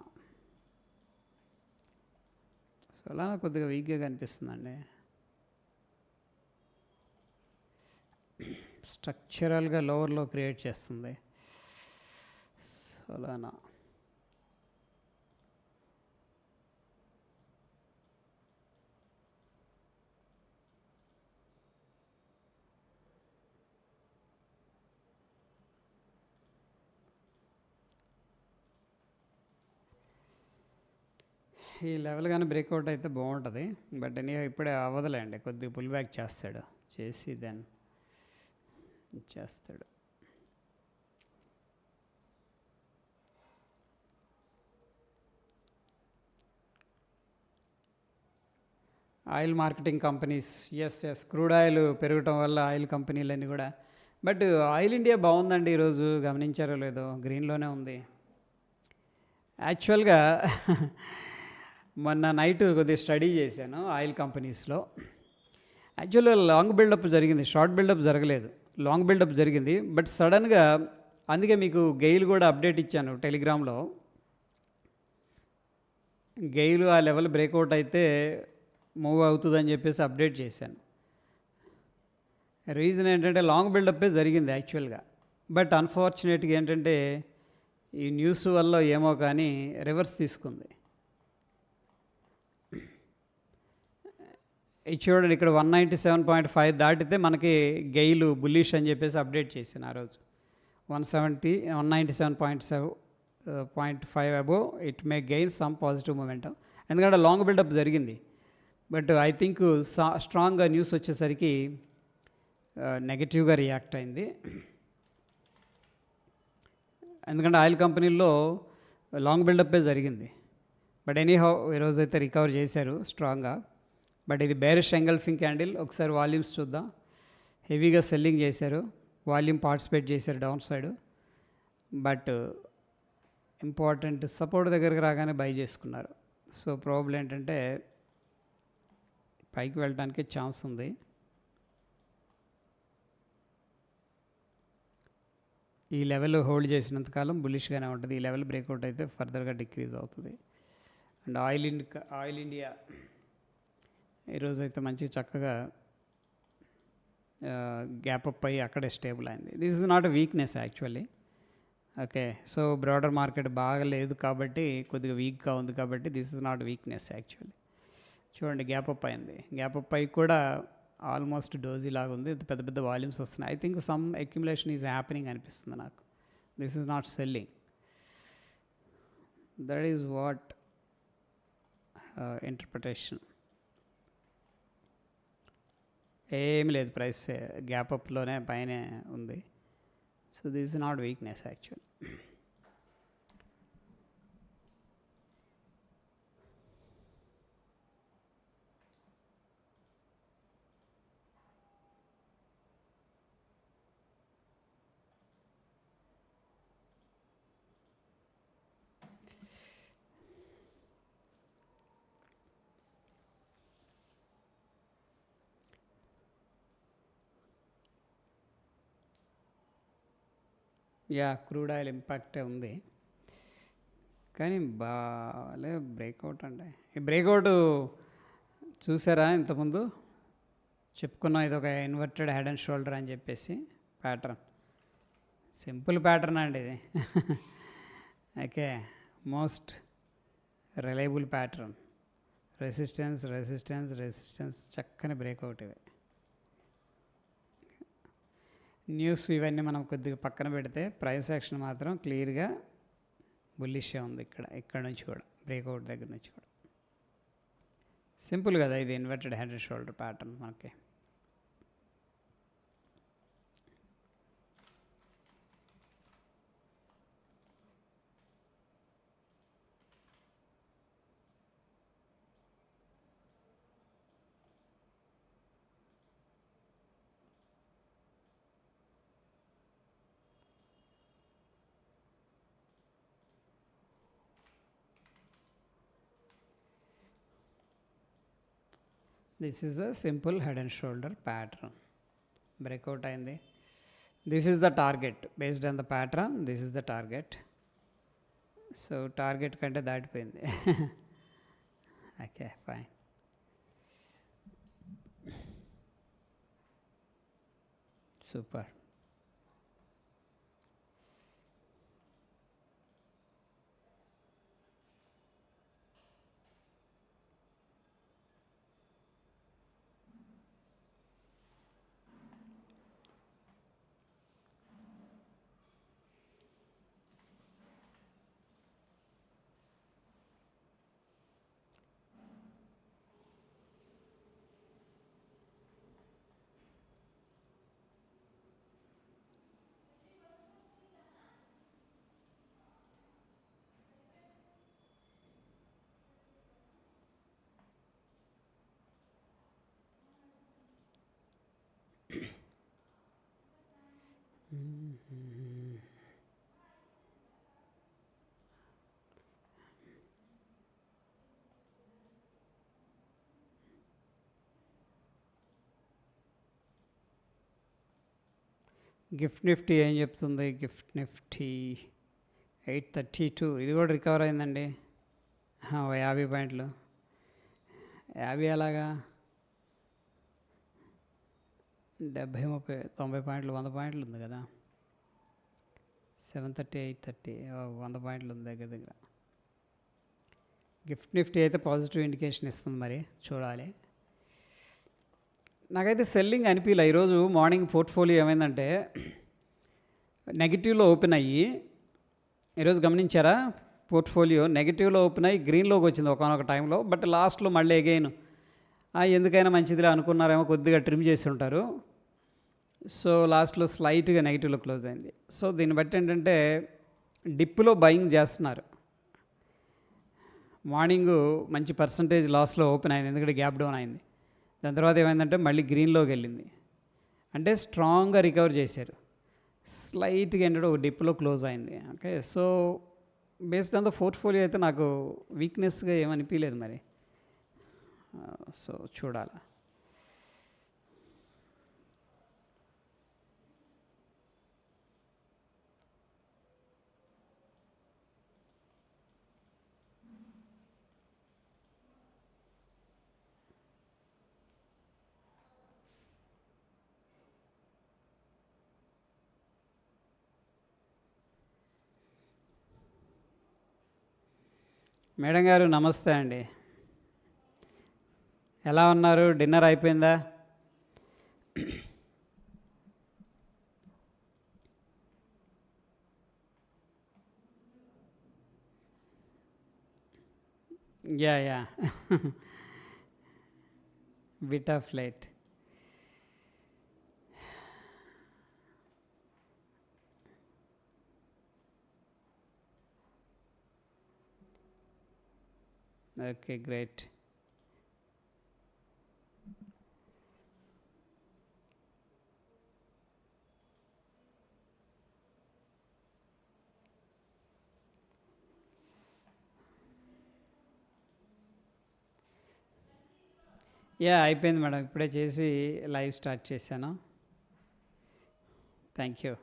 కొద్దిగా వీక్గా కనిపిస్తుందండి. స్ట్రక్చరల్గా లోవర్లో క్రియేట్ చేస్తుంది సోలానా. ఈ లెవెల్ కానీ బ్రేక్అవుట్ అయితే బాగుంటుంది. బట్ ఎనీ ఇప్పుడే అవ్వదులేండి, కొద్దిగా పుల్ బ్యాక్ చేస్తాడు, చేసి దెన్ చేస్తాడు. Oil marketing companies, as crude oil పెరగటం వల్ల ఆయిల్ కంపెనీలన్నీ కూడా. బట్ ఆయిల్ ఇండియా బాగుందండి ఈరోజు, గమనించారో లేదో, గ్రీన్లోనే ఉంది యాక్చువల్గా. మొన్న నైట్ కొద్దిగా స్టడీ చేశాను ఆయిల్ కంపెనీస్లో. యాక్చువల్గా లాంగ్ బిల్డప్ జరిగింది, షార్ట్ బిల్డప్ జరగలేదు, లాంగ్ బిల్డప్ జరిగింది. బట్ సడన్గా, అందుకే మీకు గెయిల్ కూడా అప్డేట్ ఇచ్చాను టెలిగ్రామ్లో. గెయిల్ ఆ లెవెల్ బ్రేక్అవుట్ అయితే మూవ్ అవుతుందని చెప్పేసి అప్డేట్ చేశాను. రీజన్ ఏంటంటే లాంగ్ బిల్డప్పే జరిగింది యాక్చువల్గా. బట్ అన్ఫార్చునేట్గా ఏంటంటే ఈ న్యూస్ వల్ల ఏమో కానీ రివర్స్ తీసుకుంది. ఇది చూడండి, ఇక్కడ 197.5 దాటితే మనకి గెయిల్ బుల్లిష్ అని చెప్పేసి అప్డేట్ చేశాను ఆ రోజు. 197.5 above it may gain some positive momentum, ఎందుకంటే లాంగ్ బిల్డప్ జరిగింది. బట్ ఐ థింక్ స్ట్రాంగ్గా న్యూస్ వచ్చేసరికి నెగటివ్గా రియాక్ట్ అయింది. ఎందుకంటే ఆయిల్ కంపెనీల్లో లాంగ్ బిల్డప్పే జరిగింది. బట్ ఎనీహౌ ఈరోజైతే రికవర్ చేశారు స్ట్రాంగ్గా. బట్ ఇది బేరిష్ ఎంగల్ఫింగ్ క్యాండిల్. ఒకసారి వాల్యూమ్స్ చూద్దాం. హెవీగా సెల్లింగ్ చేశారు, వాల్యూమ్ పార్టిసిపేట్ చేశారు down side. But important support దగ్గరికి రాగానే బై చేసుకున్నారు. సో ప్రాబ్లం ఏంటంటే పైకి వెళ్ళడానికి ఛాన్స్ ఉంది. ఈ లెవెల్ హోల్డ్ చేసినంతకాలం బులిష్గానే ఉంటుంది. ఈ లెవెల్ బ్రేక్అవుట్ అయితే ఫర్దర్గా డిక్రీజ్ అవుతుంది. అండ్ ఆయిల్ ఇండియా ఈరోజైతే మంచి చక్కగా గ్యాప్ అప్ అయ్యి అక్కడే స్టేబుల్ అయింది. This is not a weakness actually. Okay, so broader market బాగా లేదు కాబట్టి, కొద్దిగా వీక్గా ఉంది కాబట్టి this is not weakness actually. చూడండి, గ్యాప్ అప్ అయింది. గ్యాప్ అప్ అయ్యి కూడా ఆల్మోస్ట్ డోజీ లాగా ఉంది, పెద్ద పెద్ద వాల్యూమ్స్ వస్తున్నాయి. I think some accumulation is happening అనిపిస్తుంది నాకు. This is not selling. That is what interpretation. ఏమి లేదు, ప్రైస్ గ్యాప్ అప్లోనే పైన ఉంది. So this is not weakness actually. Crude oil ఇంపాక్టే ఉంది, కానీ బాగా బ్రేక్అవుట్ అండి. ఈ బ్రేక్అవుట్ చూసారా? ఇంతకుముందు చెప్పుకున్నాం, ఇది ఒక ఇన్వర్టెడ్ హెడ్ అండ్ షోల్డర్ అని చెప్పేసి ప్యాటర్న్. సింపుల్ ప్యాటర్న్ అండి ఇది. Okay, most reliable pattern. Resistance resistance resistance, చక్కని బ్రేక్అవుట్ ఇవి. న్యూస్ ఇవన్నీ మనం కొద్దిగా పక్కన పెడితే ప్రైస్ యాక్షన్ మాత్రం క్లియర్గా బుల్లిష్గా ఉంది. ఇక్కడ నుంచి కూడా బ్రేక్అవుట్ దగ్గర నుంచి కూడా సింపుల్ కదా, ఇది inverted head and shoulder pattern మనకి. This is a simple head and shoulder pattern. Breakout అయింది. This is the target based on the pattern. This is the target. So target కంటే దాటిపోయింది. Okay, fine. Super. GIFT Nifty ఏం చెప్తుంది? Gift Nifty 832, ఇది కూడా recover అయిందండి. 50 పాయింట్లు. 50 అలాగా 70, 30, 90 పాయింట్లు, 100 పాయింట్లు ఉంది కదా. 730, 830, 100 పాయింట్లు ఉంది దగ్గర దగ్గర. గిఫ్ట్ నిఫ్టీ అయితే పాజిటివ్ ఇండికేషన్ ఇస్తుంది, మరి చూడాలి. నాకైతే సెల్లింగ్ అనిపించలే ఈరోజు. మార్నింగ్ పోర్ట్ఫోలియో ఏమైందంటే నెగిటివ్లో ఓపెన్ అయ్యి, ఈరోజు గమనించారా? పోర్ట్ఫోలియో నెగిటివ్లో ఓపెన్ అయ్యి గ్రీన్లోకి వచ్చింది ఒకనొక టైంలో. బట్ లాస్ట్లో మళ్ళీ అగైన్ ఎందుకైనా మంచిదిలే అనుకున్నారేమో, కొద్దిగా ట్రిమ్ చేసి ఉంటారు. సో లాస్ట్లో స్లైట్గా నెగిటివ్లో క్లోజ్ అయింది. సో దీన్ని బట్టి ఏంటంటే డిప్లో బయింగ్ చేస్తున్నారు. మార్నింగ్ మంచి పర్సంటేజ్ లాస్లో ఓపెన్ అయింది, ఎందుకంటే గ్యాప్ డౌన్ అయింది. దాని తర్వాత ఏమైందంటే మళ్ళీ గ్రీన్లోకి వెళ్ళింది, అంటే స్ట్రాంగ్గా రికవర్ చేశారు. స్లైట్గా ఏంటంటే ఒక డిప్లో క్లోజ్ అయింది. Okay, so based on the portfolio అయితే నాకు వీక్నెస్గా ఏమనిపించలేదు మరి. సో చూడాలి. మేడం గారు నమస్తే అండి, ఎలా ఉన్నారు? డిన్నర్ అయిపోయిందా? Yeah bit of light. Okay, great. అయిపోయింది మేడం, ఇప్పుడే చేసి లైవ్ స్టార్ట్ చేశాను. Thank you.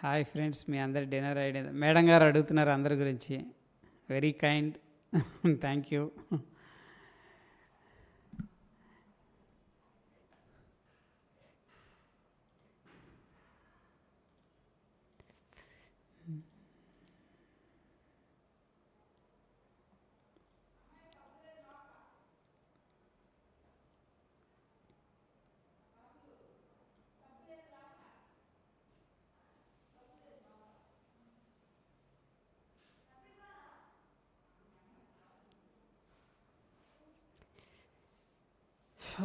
హాయ్ ఫ్రెండ్స్, మీ అందరి డిన్నర్ ఐడి మేడం గారు అడుగుతున్నారు అందరి గురించి. Very kind, thank you.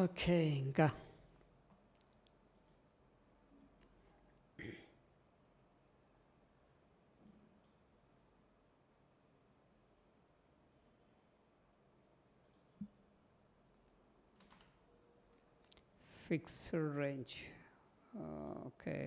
Okay, ఇంకా fixed range. Okay,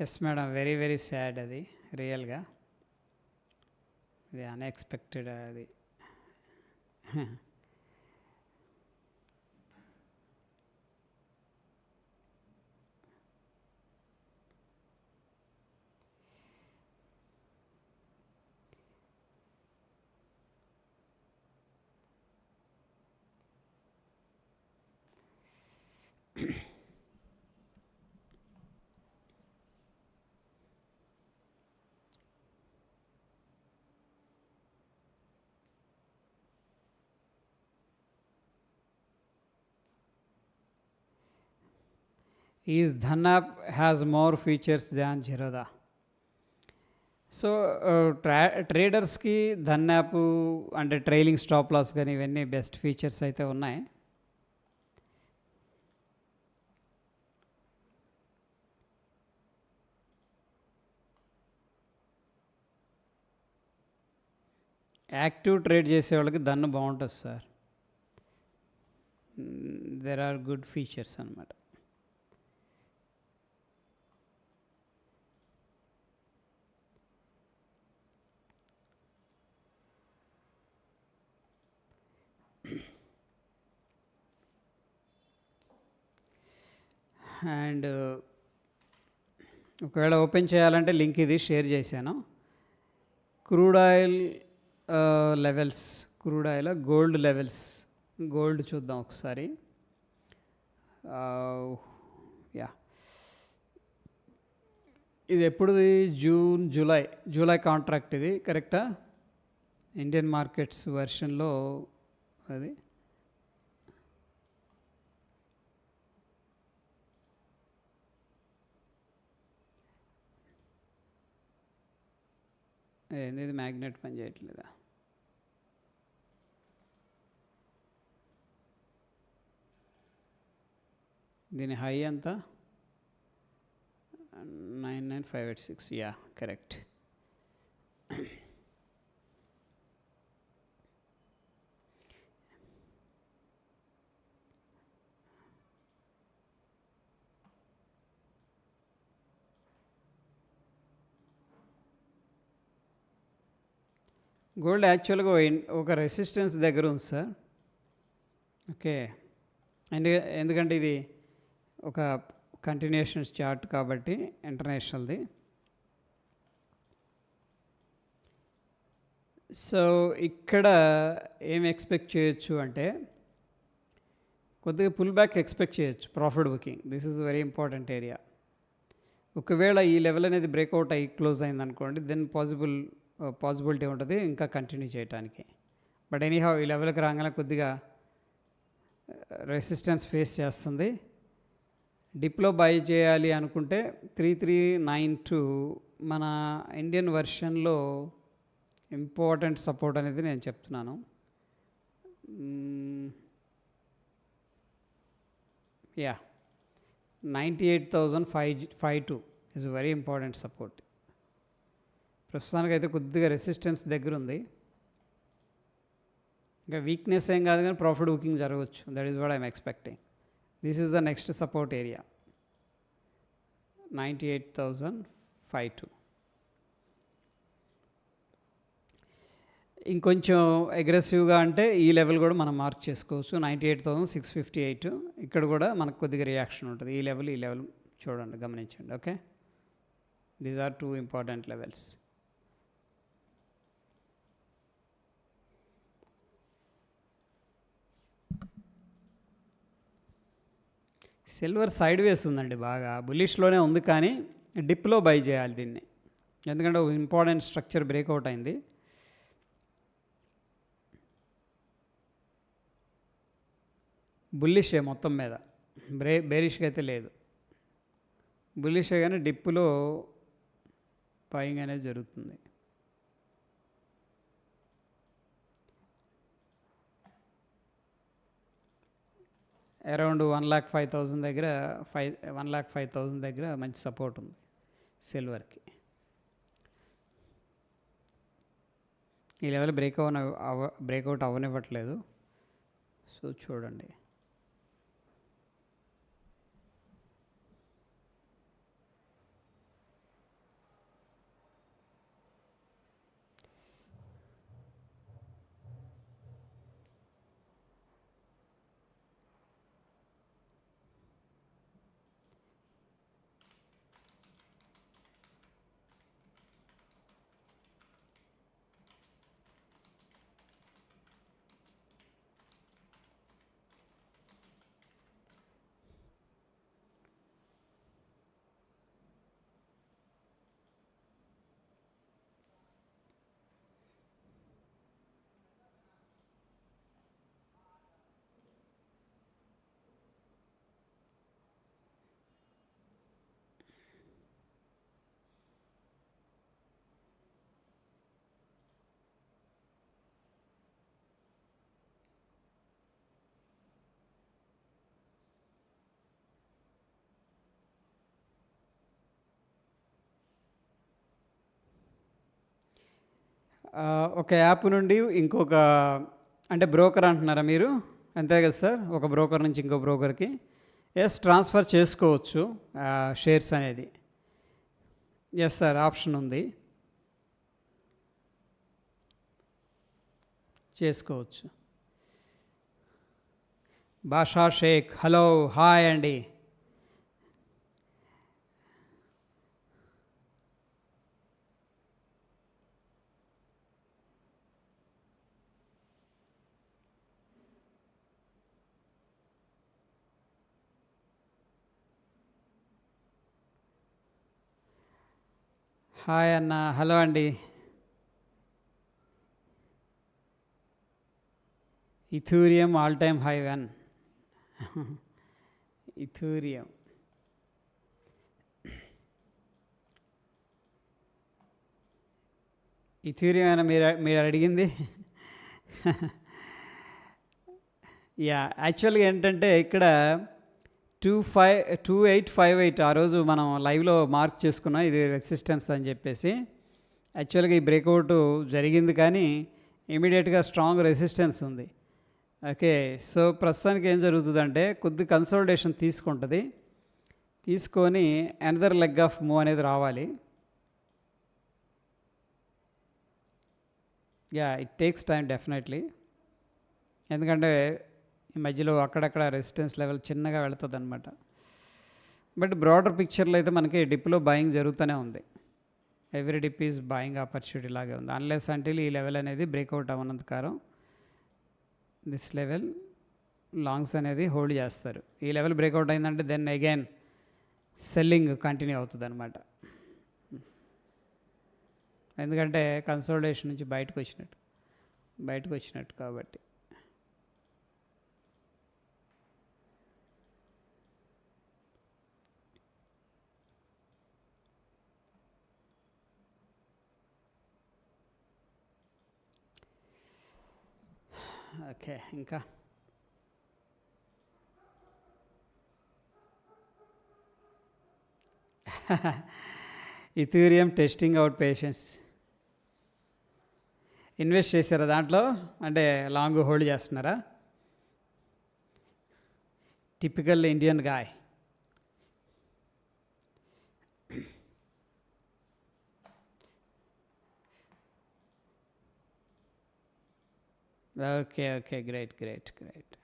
yes madam, very very sad అది రియల్గా. ఇది అన్ఎక్స్పెక్టెడ్ అది. Is Dhan app has more features than Zerodha. So ట్రేడర్స్కి ధన్ యాప్ అంటే ట్రైలింగ్ స్టాప్ లాస్ కానీ ఇవన్నీ బెస్ట్ ఫీచర్స్ అయితే ఉన్నాయి. యాక్టివ్ ట్రేడ్ చేసే వాళ్ళకి దన్ను బాగుంటుంది sir. There are good features అన్నమాట. అండ్ ఒకవేళ ఓపెన్ చేయాలంటే లింక్ ఇది షేర్ చేశాను. Crude oil levels, crude oil gold levels, gold చూద్దాం ఒకసారి. యా, ఇది ఎప్పుడుది? జూలై కాంట్రాక్ట్ ఇది, కరెక్టా? ఇండియన్ మార్కెట్స్ వెర్షన్లో అది. ఏంది మ్యాగ్నెట్ పని చేయట్లేదా? దీని హై ఎంత? 99586. Yeah, correct. గోల్డ్ యాక్చువల్గా ఒక రెసిస్టెన్స్ దగ్గర ఉంది సార్. ఓకే, ఎందుకంటే ఇది ఒక కంటిన్యూషన్స్ చార్ట్ కాబట్టి ఇంటర్నేషనల్ది. సో ఇక్కడ ఏం ఎక్స్పెక్ట్ చేయొచ్చు అంటే కొద్దిగా పుల్ బ్యాక్ ఎక్స్పెక్ట్ చేయొచ్చు, profit booking. This is very important area. ఒకవేళ ఈ లెవెల్ అనేది బ్రేక్అవుట్ అయ్యి క్లోజ్ అయింది అనుకోండి, దెన్ పాసిబిలిటీ ఉంటుంది ఇంకా కంటిన్యూ చేయడానికి. బట్ ఎనీహౌ ఈ లెవెల్కి రాగానే కొద్దిగా రెసిస్టెన్స్ ఫేస్ చేస్తుంది. డిప్లో బై చేయాలి అనుకుంటే 3392 మన ఇండియన్ వెర్షన్లో ఇంపార్టెంట్ సపోర్ట్ అనేది నేను చెప్తున్నాను. Yeah, 98,552 is very important support. ప్రస్తుతానికైతే కొద్దిగా రెసిస్టెన్స్ దగ్గర ఉంది. ఇంకా వీక్నెస్ ఏం కాదు కానీ ప్రాఫిట్ బుకింగ్ జరగవచ్చు. That is what I'm expecting. This is the next support area, 98,052. ఇంకొంచెం అగ్రెసివ్గా అంటే ఈ లెవెల్ కూడా మనం మార్క్ చేసుకోవచ్చు, 98,658. ఇక్కడ కూడా మనకు కొద్దిగా రియాక్షన్ ఉంటుంది. ఈ లెవెల్ చూడండి, గమనించండి. Okay, these are 2 important levels. Silver sideways ఉందండి, బాగా బులిష్లోనే ఉంది, కానీ డిప్లో బై చేయాలి దీన్ని. ఎందుకంటే ఒక ఇంపార్టెంట్ స్ట్రక్చర్ బ్రేక్అవుట్ అయింది. బుల్లిషే మొత్తం మీద, బేరిష్గా అయితే లేదు. బుల్లిషే కానీ డిప్లో బయింగ్ అనేది జరుగుతుంది. అరౌండ్ 1,05,000 దగ్గర 1,05,000 దగ్గర మంచి సపోర్ట్ ఉంది సిల్వర్కి. ఈ లెవెల్ బ్రేక్అవుట్ అవ్వనివ్వట్లేదు. సో చూడండి. ఒక యాప్ నుండి ఇంకొక అంటే బ్రోకర్ అంటున్నారా మీరు? అంతే కదా సార్? ఒక బ్రోకర్ నుంచి ఇంకో బ్రోకర్‌కి యెస్ ట్రాన్స్‌ఫర్ చేసుకోవచ్చు షేర్స్ అనేది. యెస్ సార్ ఆప్షన్ ఉంది. చేసుకోవచ్చు. బాషా షేక్ హలో, హాయ్ అండి. హాయ్ అన్న, హలో అండి. Ethereum all time high one. Ethereum Ethereum అయినా మీరు అడిగింది. యా యాక్చువల్గా ఏంటంటే ఇక్కడ 2858 ఆ రోజు మనం లైవ్లో మార్క్ చేసుకున్నాం ఇది రెసిస్టెన్స్ అని చెప్పేసి. యాక్చువల్గా ఈ బ్రేక్అవుట్ జరిగింది కానీ ఇమీడియట్గా స్ట్రాంగ్ రెసిస్టెన్స్ ఉంది. ఓకే, సో ప్రస్తుతానికి ఏం జరుగుతుందంటే కొద్ది కన్సోలిడేషన్ తీసుకుంటుంది, తీసుకొని అనదర్ లెగ్ ఆఫ్ మూవ్ అనేది రావాలి. Yeah it takes time definitely, ఎందుకంటే ఈ మధ్యలో అక్కడక్కడ రెసిస్టెన్స్ లెవెల్ చిన్నగా వెళుతుంది అనమాట. బట్ బ్రాడర్ పిక్చర్లో అయితే మనకి డిప్లో బయింగ్ జరుగుతూనే ఉంది. Every dip is buying opportunity లాగే ఉంది, అన్లెస్ అంటిల్ ఈ లెవెల్ అనేది బ్రేక్అవుట్ అవ్వనంతకాలం దిస్ లెవెల్ లాంగ్స్ అనేది హోల్డ్ చేస్తారు. ఈ లెవెల్ బ్రేక్అవుట్ అయిందంటే దెన్ అగైన్ సెల్లింగ్ కంటిన్యూ అవుతుంది అనమాట. ఎందుకంటే కన్సోలిడేషన్ నుంచి బయటకు వచ్చినట్టు కాబట్టి. ఓకే, ఇంకా Ethereum testing out patience invest చేశారా దాంట్లో? అంటే లాంగ్ హోల్డ్ చేస్తున్నారా? Typical Indian guy. Okay okay, great great great.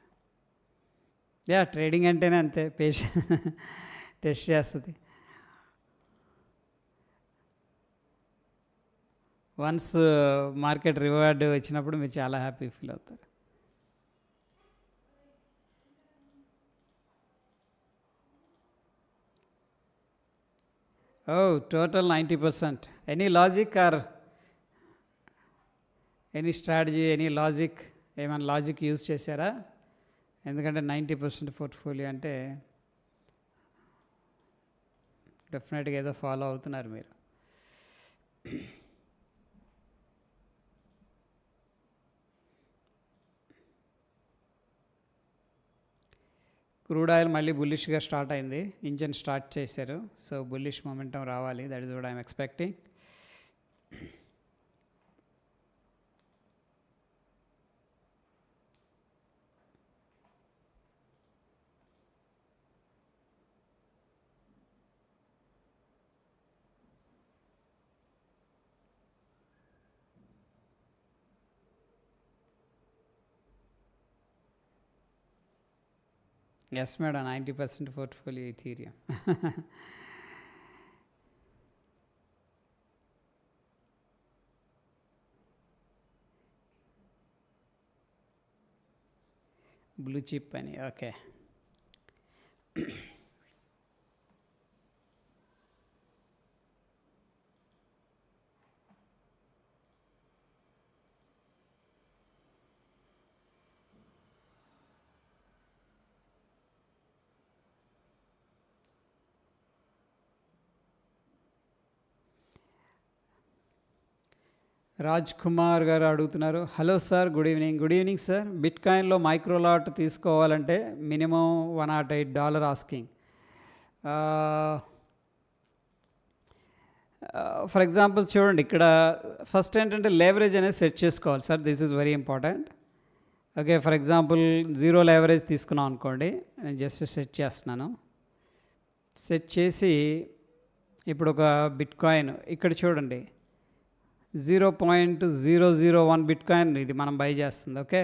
Yeah trading అంటేనే అంతే, టెస్ట్ చేస్తుంది. వన్స్ మార్కెట్ రివార్డ్ వచ్చినప్పుడు మీరు చాలా హ్యాపీ ఫీల్ అవుతారు. Oh total 90%. Any logic or any strategy, any logic, ఏమైనా లాజిక్ యూజ్ చేశారా? ఎందుకంటే 90% పోర్ట్ఫోలియో అంటే డెఫినెట్గా ఏదో ఫాలో అవుతున్నారు మీరు. క్రూడ్ ఆయిల్ మళ్ళీ బుల్లిష్గా స్టార్ట్ అయింది, ఇంజన్ స్టార్ట్ చేశారు. సో బుల్లిష్ మొమెంటం రావాలి, that is what I'm expecting. Yes madam, 90% portfolio Ethereum. Blue chip అని. ఓకే, రాజ్ కుమార్ గారు అడుగుతున్నారు, hello sir, good evening. Good evening sir. బిట్ కాయిన్లో మైక్రోలాట్ తీసుకోవాలంటే మినిమం $108 ఆస్కింగ్. ఫర్ ఎగ్జాంపుల్ చూడండి ఇక్కడ ఫస్ట్ ఏంటంటే లేవరేజ్ అనేది సెట్ చేసుకోవాలి sir. This is very important. Okay, for example 0 leverage తీసుకున్నాం అనుకోండి. నేను జస్ట్ సెట్ చేస్తున్నాను. సెట్ చేసి ఇప్పుడు ఒక బిట్ కాయిన్ ఇక్కడ చూడండి 0.001 బిట్ కాయిన్ ఇది మనం బై చేస్తుంది. ఓకే,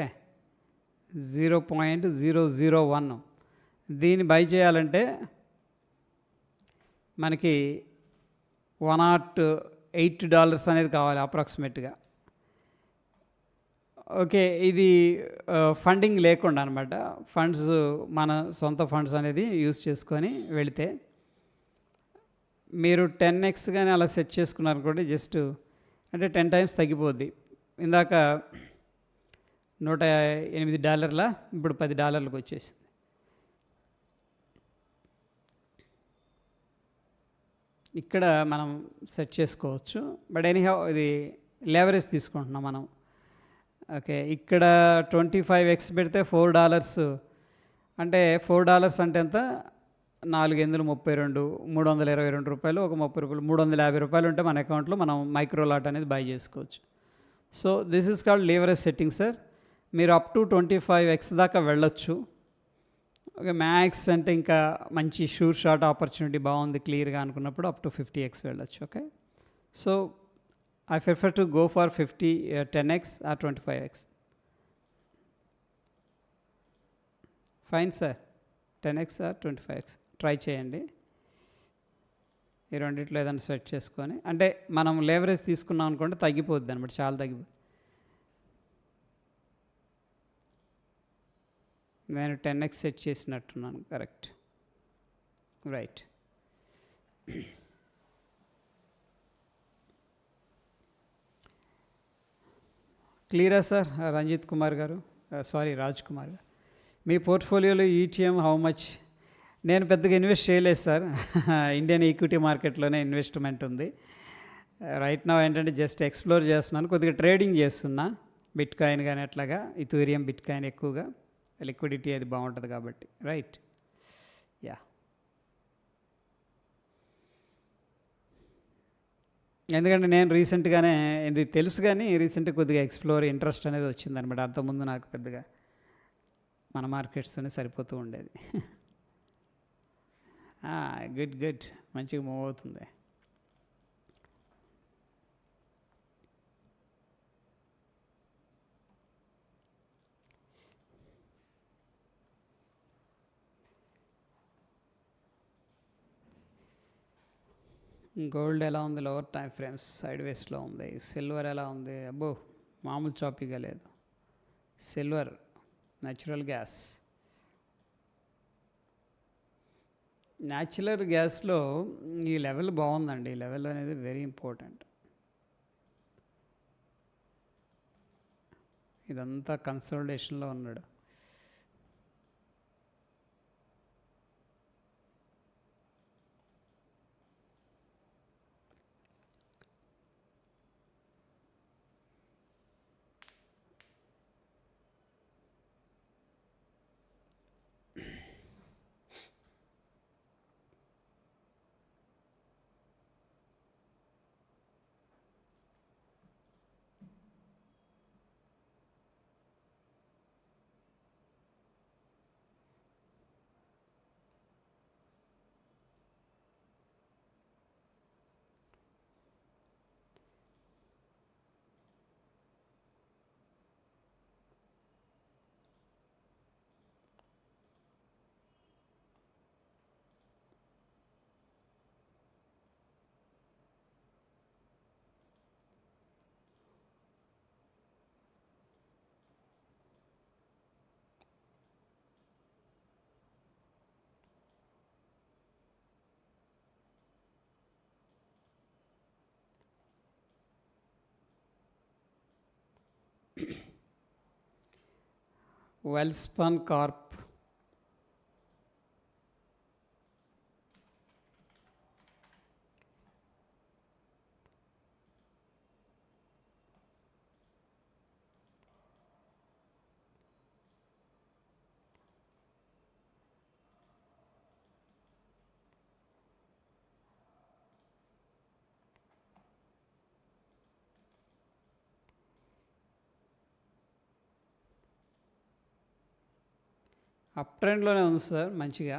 0.001 దీన్ని బై చేయాలంటే మనకి $108 అనేది కావాలి అప్రాక్సిమేట్గా. ఓకే, ఇది ఫండింగ్ లేకుండా అనమాట. ఫండ్స్ మన సొంత ఫండ్స్ అనేది యూజ్ చేసుకొని వెళితే మీరు 10x కానీ అలా సెట్ చేసుకున్నారనుకోండి, జస్ట్ అంటే 10 టైమ్స్ తగ్గిపోద్ది. ఇందాక $108 ఇప్పుడు $10 వచ్చేసింది. ఇక్కడ మనం సెట్ చేసుకోవచ్చు. బట్ ఎనీహౌ ఇది లేవరేజ్ తీసుకుంటున్నాం మనం. ఓకే, ఇక్కడ 25x పెడితే $4 అంటే $4 అంటే ఎంత? 4×8 32, $322, ఒక ₹30, $350 ఉంటే మన అకౌంట్లో మనం మైక్రో లాట్ అనేది బై చేసుకోవచ్చు. So this is called leverage setting sir. మీరు అప్ టు 25x దాకా వెళ్ళొచ్చు. ఓకే, మ్యాక్స్ అంటే ఇంకా మంచి షూర్ షార్ట్ ఆపర్చునిటీ బాగుంది క్లియర్గా అనుకున్నప్పుడు అప్ టు 50x వెళ్ళొచ్చు. Okay, so I prefer to go for 10x or 25x. Fine sir, 10x or 25x try చేయండి. ఈ రెండిట్లో ఏదైనా సెట్ చేసుకొని, అంటే మనం లేవరేజ్ తీసుకున్నాం అనుకోండి తగ్గిపోద్ది అనమాట, చాలా తగ్గిపోద్ది. నేను 10x సెట్ చేసినట్టున్నాను. Correct, right. క్లియరా సార్? రంజిత్ కుమార్ గారు, సారీ రాజ్ కుమార్ గారు, మీ పోర్ట్ఫోలియోలో ఈటీఎం హౌ మచ్? నేను పెద్దగా ఇన్వెస్ట్ చేయలేదు సార్. ఇండియన్ ఈక్విటీ మార్కెట్లోనే ఇన్వెస్ట్మెంట్ ఉంది. రైట్ నా ఏంటంటే జస్ట్ ఎక్స్ప్లోర్ చేస్తున్నాను, కొద్దిగా ట్రేడింగ్ చేస్తున్నా. బిట్ కాయిన్ కానీ అట్లాగా, ఇథీరియం బిట్ కాయిన్ ఎక్కువగా లిక్విడిటీ అది బాగుంటుంది కాబట్టి. Right, yeah. ఎందుకంటే నేను రీసెంట్గానే ఇది తెలుసు కానీ రీసెంట్గా కొద్దిగా ఎక్స్ప్లోర్ ఇంట్రెస్ట్ అనేది వచ్చిందనమాట. అంతకుముందు నాకు పెద్దగా మన మార్కెట్స్తోనే సరిపోతూ ఉండేది. గుడ్ గుడ్, మంచిగా మూవ్ అవుతుంది. గోల్డ్ ఎలా ఉంది? లోవర్ టైం ఫ్రేమ్స్ సైడ్ వేస్లో ఉంది. సిల్వర్ ఎలా ఉంది? అబ్బో మామూలు చాపీగా లేదు. Silver, natural gas. న్యాచురల్ గ్యాస్లో ఈ లెవెల్ బాగుందండి. ఈ లెవెల్ అనేది వెరీ ఇంపార్టెంట్. ఇదంతా కన్సల్టేషన్లో ఉన్నాడు. వెల్స్పన్ కార్ప్, అప్ ట్రెండ్లోనే ఉంది సార్ మంచిగా.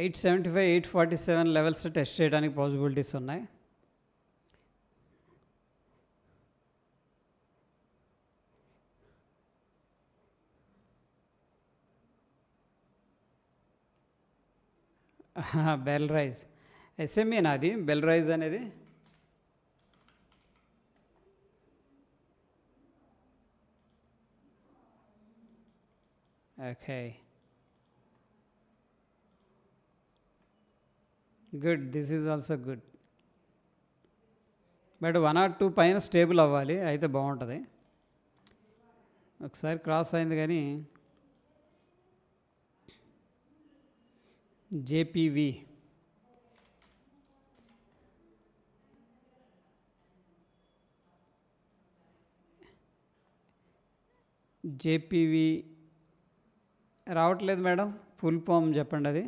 $875, $847 లెవెల్స్ టెస్ట్ చేయడానికి పాసిబిలిటీస్ ఉన్నాయి. బెల్ రైజ్ ఎస్ఎంఏ నాది బెల్ రైజ్ అనేది. Okay, good, this is also good. But 1 or 2 పైన స్టేబుల్ అవ్వాలి, అయితే బాగుంటుంది. ఒకసారి క్రాస్ అయింది కానీ జేపీవి రావట్లేదు మేడం, ఫుల్ ఫామ్ చెప్పండి అది.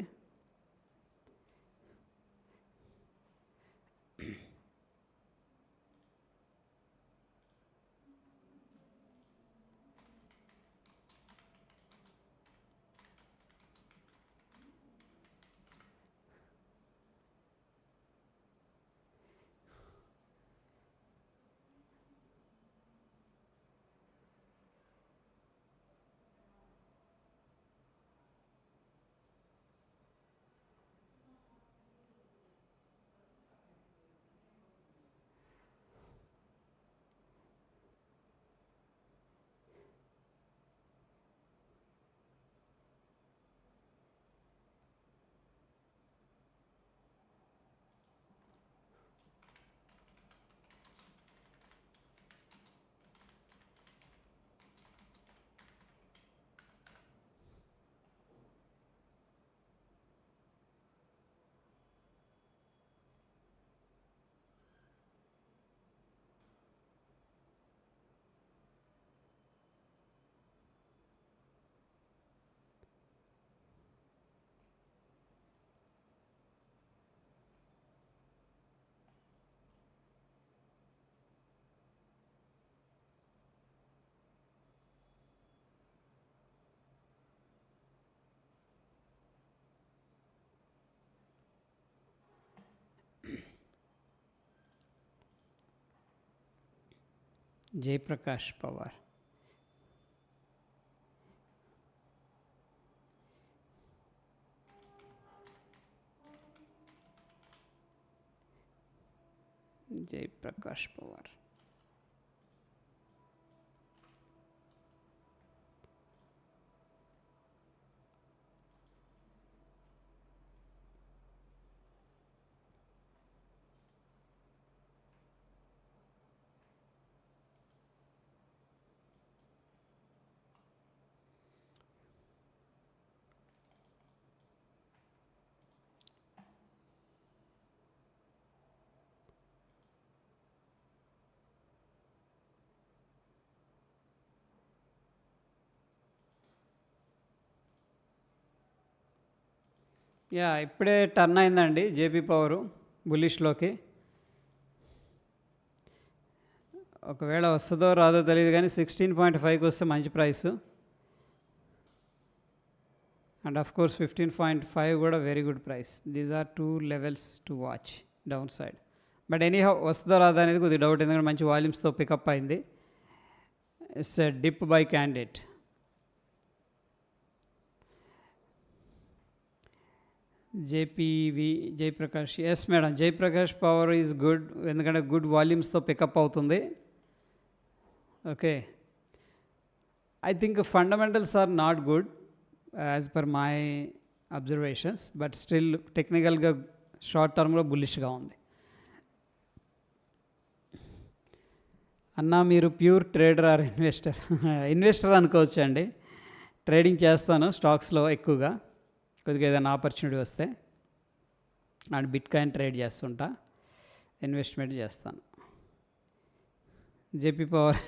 జయప్రకాష్ పవార్. జయప్రకాష్ పవార్ యా, ఇప్పుడే టర్న్ అయిందండి జేపీ పవరు బుల్లిష్లోకి. ఒకవేళ వస్తుందో రాదో తెలియదు కానీ 16.5కి వస్తే మంచి ప్రైస్. అండ్ ఆఫ్ కోర్స్ 15.5 కూడా very good price. These are 2 levels to watch downside. But anyhow వస్తుందో రాదో అనేది కొద్దిగా డౌట్, ఎందుకంటే మంచి వాల్యూమ్స్తో పికప్ అయింది. It's dip buy candidate. JPV Jayaprakash, yes madam, Jayaprakash power is good, ఎందుకంటే గుడ్ వాల్యూమ్స్తో పికప్ అవుతుంది. Okay, I think fundamentals are not good as per my observations, but still టెక్నికల్గా షార్ట్ టర్మ్లో బుల్లిష్గా ఉంది. అన్నా మీరు pure trader or investor? Investor అనుకోవచ్చు అండి, ట్రేడింగ్ చేస్తాను స్టాక్స్లో ఎక్కువగా, కొద్దిగా ఏదైనా ఆపర్చునిటీ వస్తే. అండ్ బిట్ కాయిన్ ట్రేడ్ చేస్తుంటా, ఇన్వెస్ట్మెంట్ చేస్తాను. JP power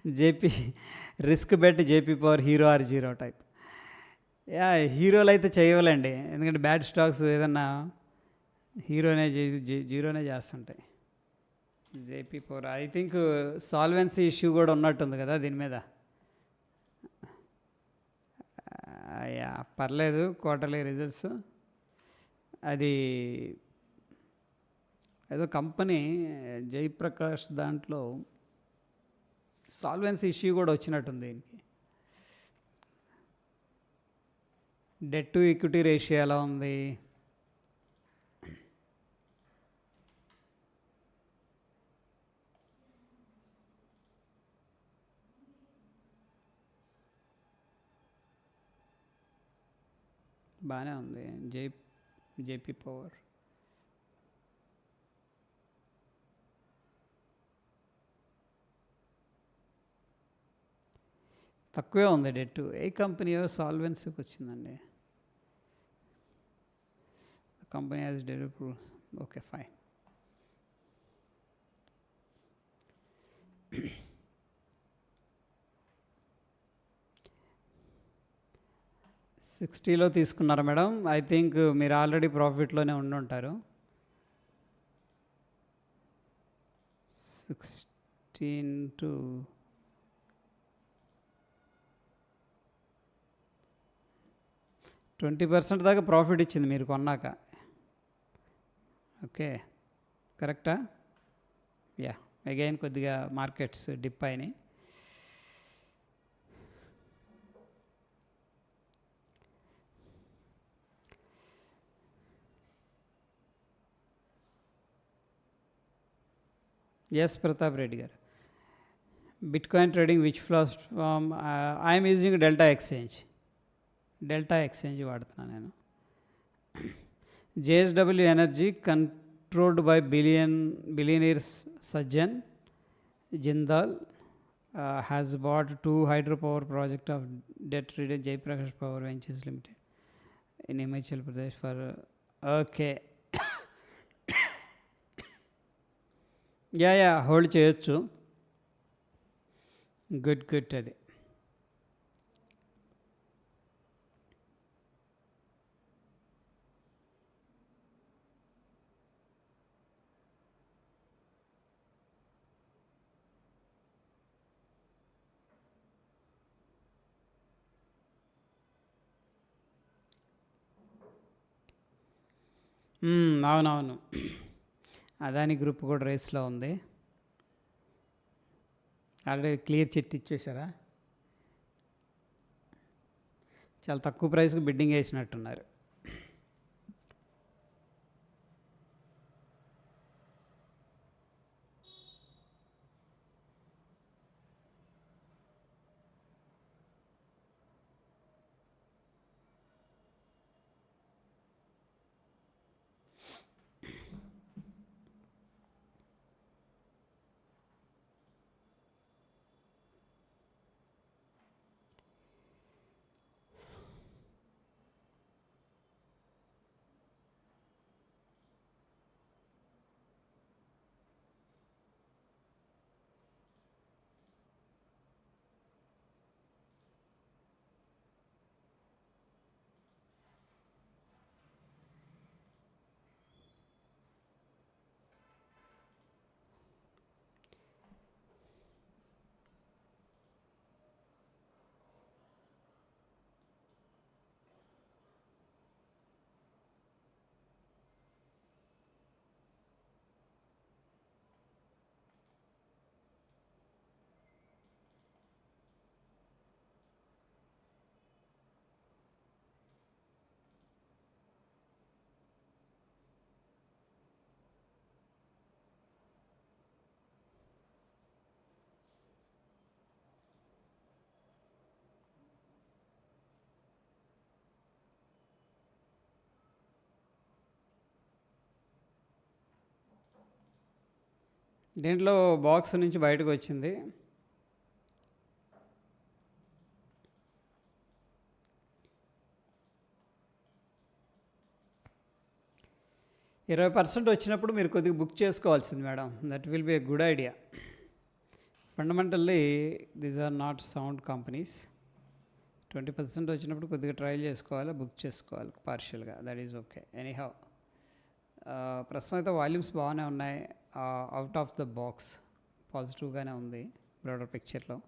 JP risk bet JP power hero or zero type. Yeah, హీరోలు అయితే చేయవాలండి, ఎందుకంటే బ్యాడ్ స్టాక్స్ ఏదన్నా హీరోనే జీరోనే చేస్తుంటాయి. JP power I think solvency issue కూడా ఉన్నట్టుంది కదా దీని మీద. యా, పర్లేదు, క్వార్టర్లీ రిజల్ట్స్ అది ఏదో కంపెనీ జయప్రకాష్ దాంట్లో సాల్వెన్సీ ఇష్యూ కూడా వచ్చినట్టుంది దీనికి. డెట్ టు ఈక్విటీ రేషియో ఎలా ఉంది? బాగానే ఉంది. జేపీ పవర్ తక్కువే ఉంది డెట్. ఏ కంపెనీ సాల్వెన్సీకి వచ్చిందండి? Company has developed. Okay, fine. $60 తీసుకున్నారా మేడం? ఐ థింక్ మీరు ఆల్రెడీ ప్రాఫిట్లోనే ఉండుంటారు. 16 to 20% దాకా ప్రాఫిట్ ఇచ్చింది మీరు కొన్నాక. ఓకే, కరెక్టా? యా, అగైన్ కొద్దిగా మార్కెట్స్ డిప్ అయినాయి. Yes Pratap Reddy garu. Bitcoin trading which platform? I'm using Delta Exchange వాడుతున్నాను నేను. JSW Energy controlled by billionaires Sajjan Jindal has bought 2 hydro power project of debt reader Jaiprakash Power Ventures Limited in Himachal Pradesh for. Okay, yeah hold చేయొచ్చు. Good అది. అవునవును, Adani Group కూడా రేస్లో ఉంది. Already clear chit ఇచ్చేసారా? చాలా తక్కువ ప్రైస్కి బిడ్డింగ్ వేసినట్టున్నారు. దీంట్లో బాక్స్ నుంచి బయటకు వచ్చింది. $20% వచ్చినప్పుడు మీరు కొద్దిగా బుక్ చేసుకోవాల్సింది madam. That will be a good idea. Fundamentally these are not sound companies. 20% వచ్చినప్పుడు కొద్దిగా ట్రయల్ చేసుకోవాలి, బుక్ చేసుకోవాలి పార్షియల్గా, దట్ ఈజ్ ఓకే. ఎనీహౌ ప్రస్తుతం అయితే వాల్యూమ్స్ బాగానే ఉన్నాయి. అవుట్ ఆఫ్ ద బాక్స్ పాజిటివ్గానే ఉంది బ్రాడర్ పిక్చర్లో.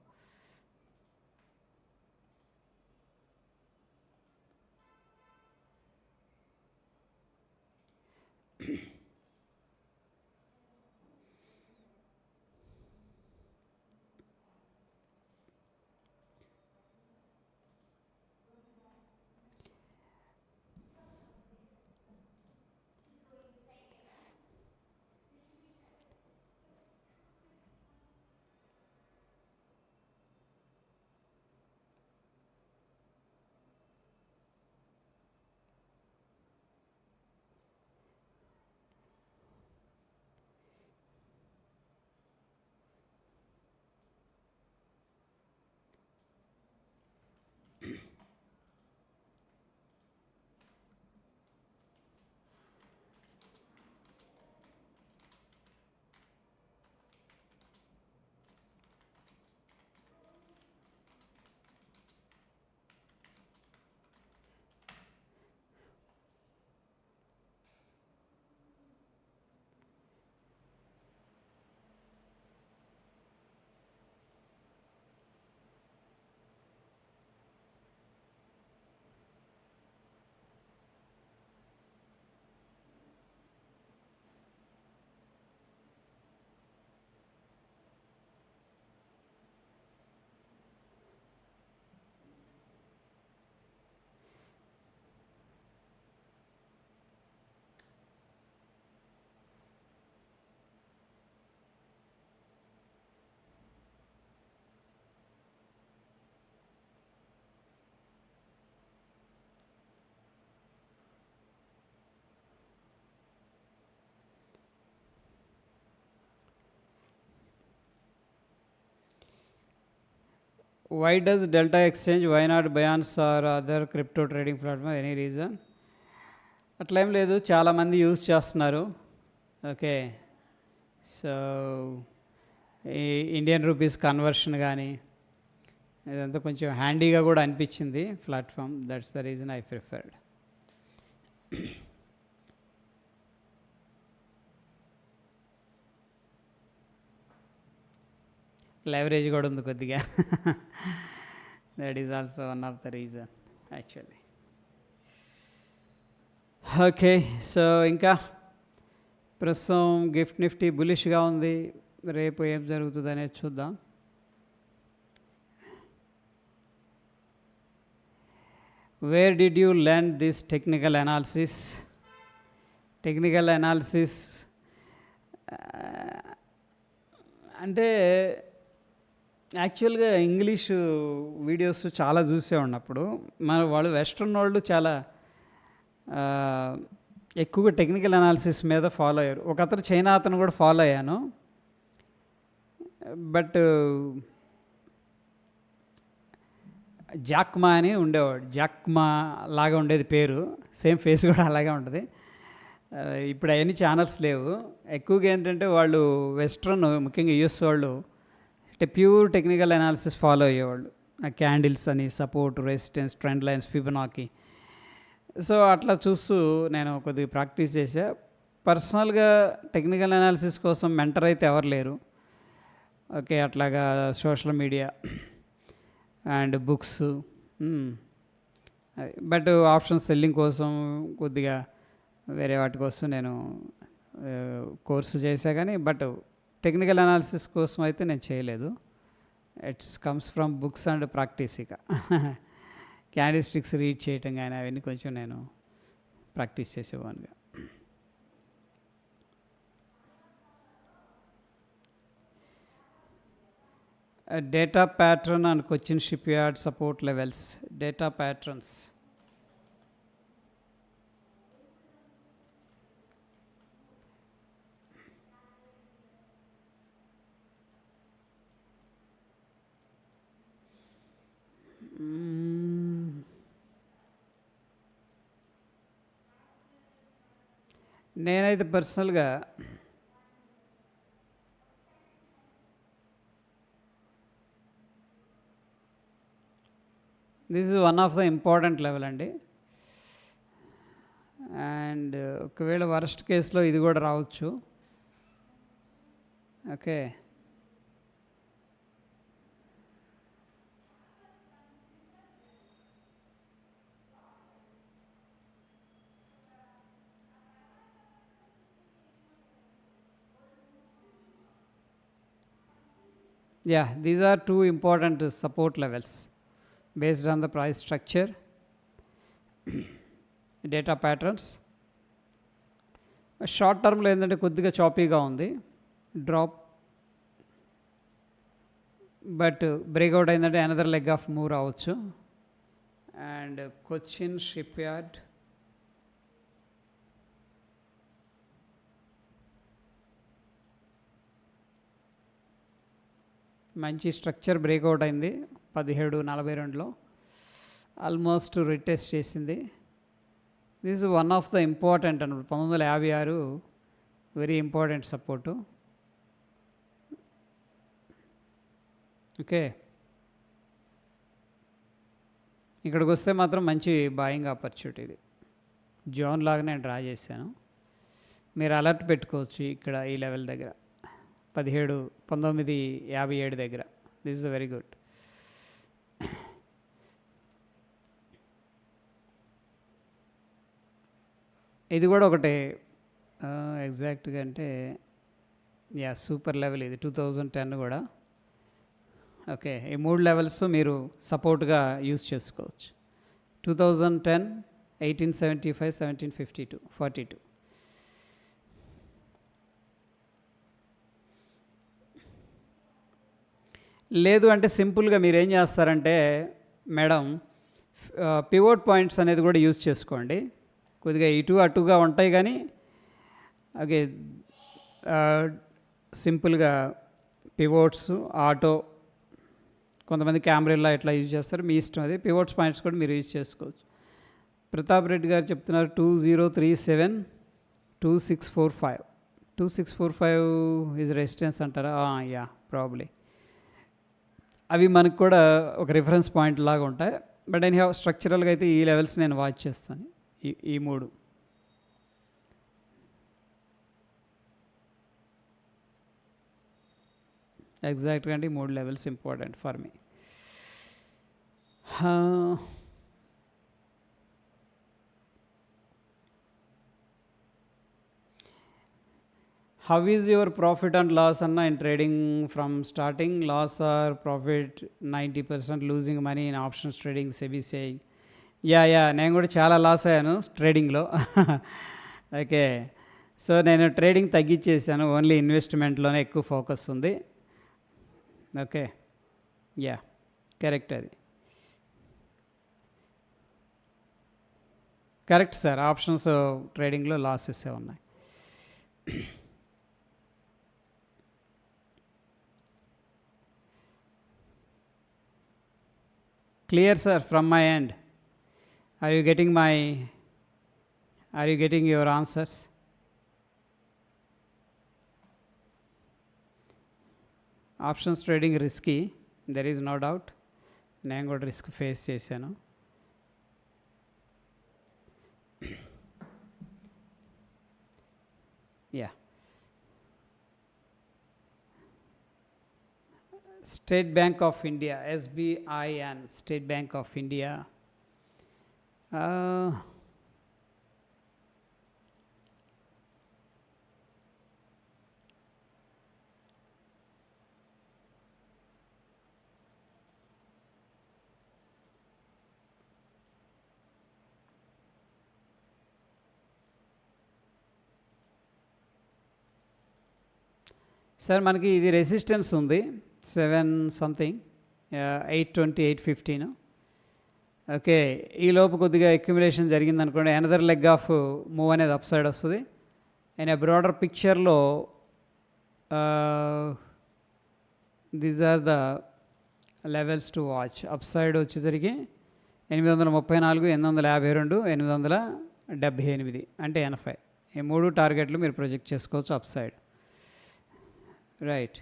Why does Delta Exchange, why not Binance or other crypto trading platform? Any reason? అట్లా ఏం లేదు, చాలామంది యూజ్ చేస్తున్నారు. ఓకే, సో ఈ ఇండియన్ రూపీస్ కన్వర్షన్ కానీ ఇదంతా కొంచెం హ్యాండీగా కూడా అనిపించింది platform. That's the reason I preferred. Leverage కూడా ఉంది కొద్దిగా. That is also one of the reason actually. Okay, so ఇంకా ప్రస్తుతం గిఫ్ట్ నిఫ్టీ బులిష్గా ఉంది. రేపు ఏం జరుగుతుంది అనేది చూద్దాం. Where did you learn this technical analysis? Technical analysis అంటే యాక్చువల్గా ఇంగ్లీషు వీడియోస్ చాలా చూసే ఉన్నప్పుడు మన వాళ్ళు వెస్ట్రన్ వాళ్ళు చాలా ఎక్కువగా టెక్నికల్ అనాలిసిస్ మీద ఫాలో అయ్యారు. ఒక అతను చైనా అతను కూడా ఫాలో అయ్యాను. బట్ జాక్మా అని ఉండేవాడు. జాక్మా లాగా ఉండేది పేరు, సేమ్ ఫేస్ కూడా అలాగే ఉంటుంది. ఇప్పుడు అవన్నీ ఛానల్స్ లేవు. ఎక్కువగా ఏంటంటే వాళ్ళు వెస్ట్రన్, ముఖ్యంగా యూఎస్ వాళ్ళు అంటే ప్యూర్ టెక్నికల్ అనాలిసిస్ ఫాలో అయ్యేవాళ్ళు. క్యాండిల్స్ అని, support, resistance, trend lines, Fibonacci. So అట్లా చూస్తూ నేను కొద్దిగా ప్రాక్టీస్ చేశా. పర్సనల్గా టెక్నికల్ అనాలిసిస్ కోసం మెంటర్ అయితే ఎవరు లేరు. ఓకే, అట్లాగా social media and books, but option selling కోసం కొద్దిగా వేరే వాటి కోసం నేను కోర్సు చేశా. కానీ బట్ టెక్నికల్ అనాలిసిస్ కోసం అయితే నేను చేయలేదు. It's comes from books and practice. ఇక క్యాండిల్ స్టిక్స్ రీడ్ చేయటం కానీ అవన్నీ కొంచెం నేను ప్రాక్టీస్ చేసేవానుగా. Data pattern and Cochin Shipyard support levels. Data patterns నేనైతే పర్సనల్గా this is one of the important level అండి. అండ్ ఒకవేళ వర్స్ట్ కేసులో ఇది కూడా రావచ్చు. Okay, yeah, these are two important support levels based on the price structure, data patterns. Short టర్మ్లో ఏంటంటే కొద్దిగా చాపీగా ఉంది డ్రాప్, బట్ బ్రేక్అవుట్ అయిందంటే అనదర్ లెగ్ ఆఫ్ మూవ్ రావచ్చు. అండ్ కొచ్చిన్ షిప్ యార్డ్, మంచి స్ట్రక్చర్ బ్రేక్అవుట్ అయింది 1742లో, ఆల్మోస్ట్ రిటెస్ట్ చేసింది. This is one of the important అన్నమాట. 1956 వెరీ ఇంపార్టెంట్ సపోర్టు. ఓకే, ఇక్కడికి వస్తే మాత్రం మంచి బాయింగ్ ఆపర్చునిటీ. ఇది జోన్ లాగా నేను డ్రా చేశాను, మీరు అలర్ట్ పెట్టుకోవచ్చు ఇక్కడ ఈ లెవెల్ దగ్గర 1957 దగ్గర. This is very good. ఇది కూడా ఒకటి ఎగ్జాక్ట్గా అంటే సూపర్ లెవెల్ ఇది 2010 కూడా. ఓకే, ఈ 3 లెవెల్స్ మీరు సపోర్ట్గా యూజ్ చేసుకోవచ్చు. 2010, 1875, 1752, 42. లేదు అంటే సింపుల్గా మీరు ఏం చేస్తారంటే మేడం, పివోట్ పాయింట్స్ అనేది కూడా యూజ్ చేసుకోండి. కొద్దిగా ఇటు అటుగా ఉంటాయి కానీ ఓకే, సింపుల్గా పివోట్స్, ఆటో, కొంతమంది కెమెరాలో ఇట్లా యూజ్ చేస్తారు, మీ ఇష్టం. అది పివోట్స్ పాయింట్స్ కూడా మీరు యూజ్ చేసుకోవచ్చు. ప్రతాప్ రెడ్డి గారు చెప్తున్నారు 2037, 2645. 2645 ఈజ్ రెసిస్టెన్స్ అంటారా? Yeah, probably. అవి మనకు కూడా ఒక రిఫరెన్స్ పాయింట్ లాగా ఉంటాయి. బట్ ఎనీ హ్యావ్ స్ట్రక్చరల్గా అయితే ఈ లెవెల్స్ నేను వాచ్ చేస్తాను, ఈ 3. ఎగ్జాక్ట్గా అంటే 3 levels important for me. How is your profit and loss అన్న in trading from starting? Loss or profit 90%, losing money in options trading, SEBI saying. Yeah, నేను కూడా చాలా లాస్ అయ్యాను ట్రేడింగ్లో. ఓకే, సో నేను ట్రేడింగ్ తగ్గించేసాను, ఓన్లీ ఇన్వెస్ట్మెంట్లోనే ఎక్కువ ఫోకస్ ఉంది. Okay, yeah, correct. అది కరెక్ట్ సార్. ఆప్షన్స్ ట్రేడింగ్లో లాసెస్ ఉన్నాయి. Clear sir from my end. Are you getting your answers? Options trading risky, there is no doubt. నేను కూడా రిస్క్ ఫేస్ చేశాను. Yeah, state bank of India, SBIN, state bank of India. Sir మనకి ఇది resistance ఉంది 7 something, 820, 815. Okay, ఈ లోపు కొద్దిగా accumulation జరిగిందనుకోండి, అనదర్ లెగ్ ఆఫ్ మూవ్ అనేది అప్ సైడ్ వస్తుంది. అండ్ ఆ బ్రాడర్ పిక్చర్లో these are the levels to watch. Upside వచ్చేసరికి 834, 852, 878 అంటే 80. ఈ 3 టార్గెట్లు మీరు ప్రొజెక్ట్ చేసుకోవచ్చు up side. Right.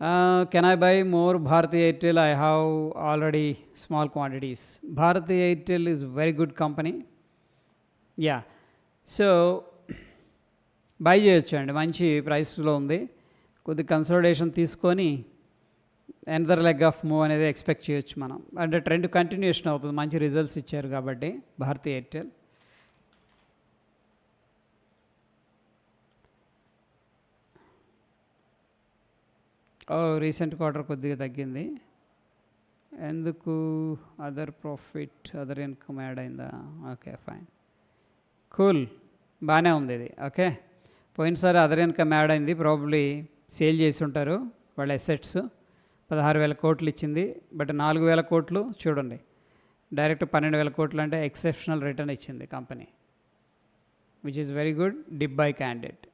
Can I buy more Bharti Airtel? I have already small quantities. Bharti Airtel is very good company. Yeah. So by చేయొచ్చు అండి, మంచి ప్రైస్లో ఉంది. కొద్ది కన్సల్టేషన్ తీసుకొని ఎనదర్ లెగ్ ఆఫ్ మూవ్ అనేది ఎక్స్పెక్ట్ చేయొచ్చు మనం. అంటే ట్రెండ్ కంటిన్యూషన్ అవుతుంది, మంచి రిజల్ట్స్ ఇచ్చారు కాబట్టి భారతీ ఎయిర్టెల్. రీసెంట్ క్వార్టర్ కొద్దిగా తగ్గింది ఎందుకు? Other profit, other income add అయిందా? ఓకే ఫైన్, కూల్, బాగానే ఉంది ఇది. ఓకే, పోయినసారి అదర్ ఇన్కమ్ యాడ్ అయింది, ప్రాబ్లీ సేల్ చేసి ఉంటారు వాళ్ళ అసెట్స్. 16,000 కోట్లు ఇచ్చింది, బట్ 4,000 కోట్లు చూడండి, డైరెక్ట్ 12,000 కోట్లు అంటే ఎక్సెప్షనల్ రిటర్న్ ఇచ్చింది company, which is very good. Dip buy candidate.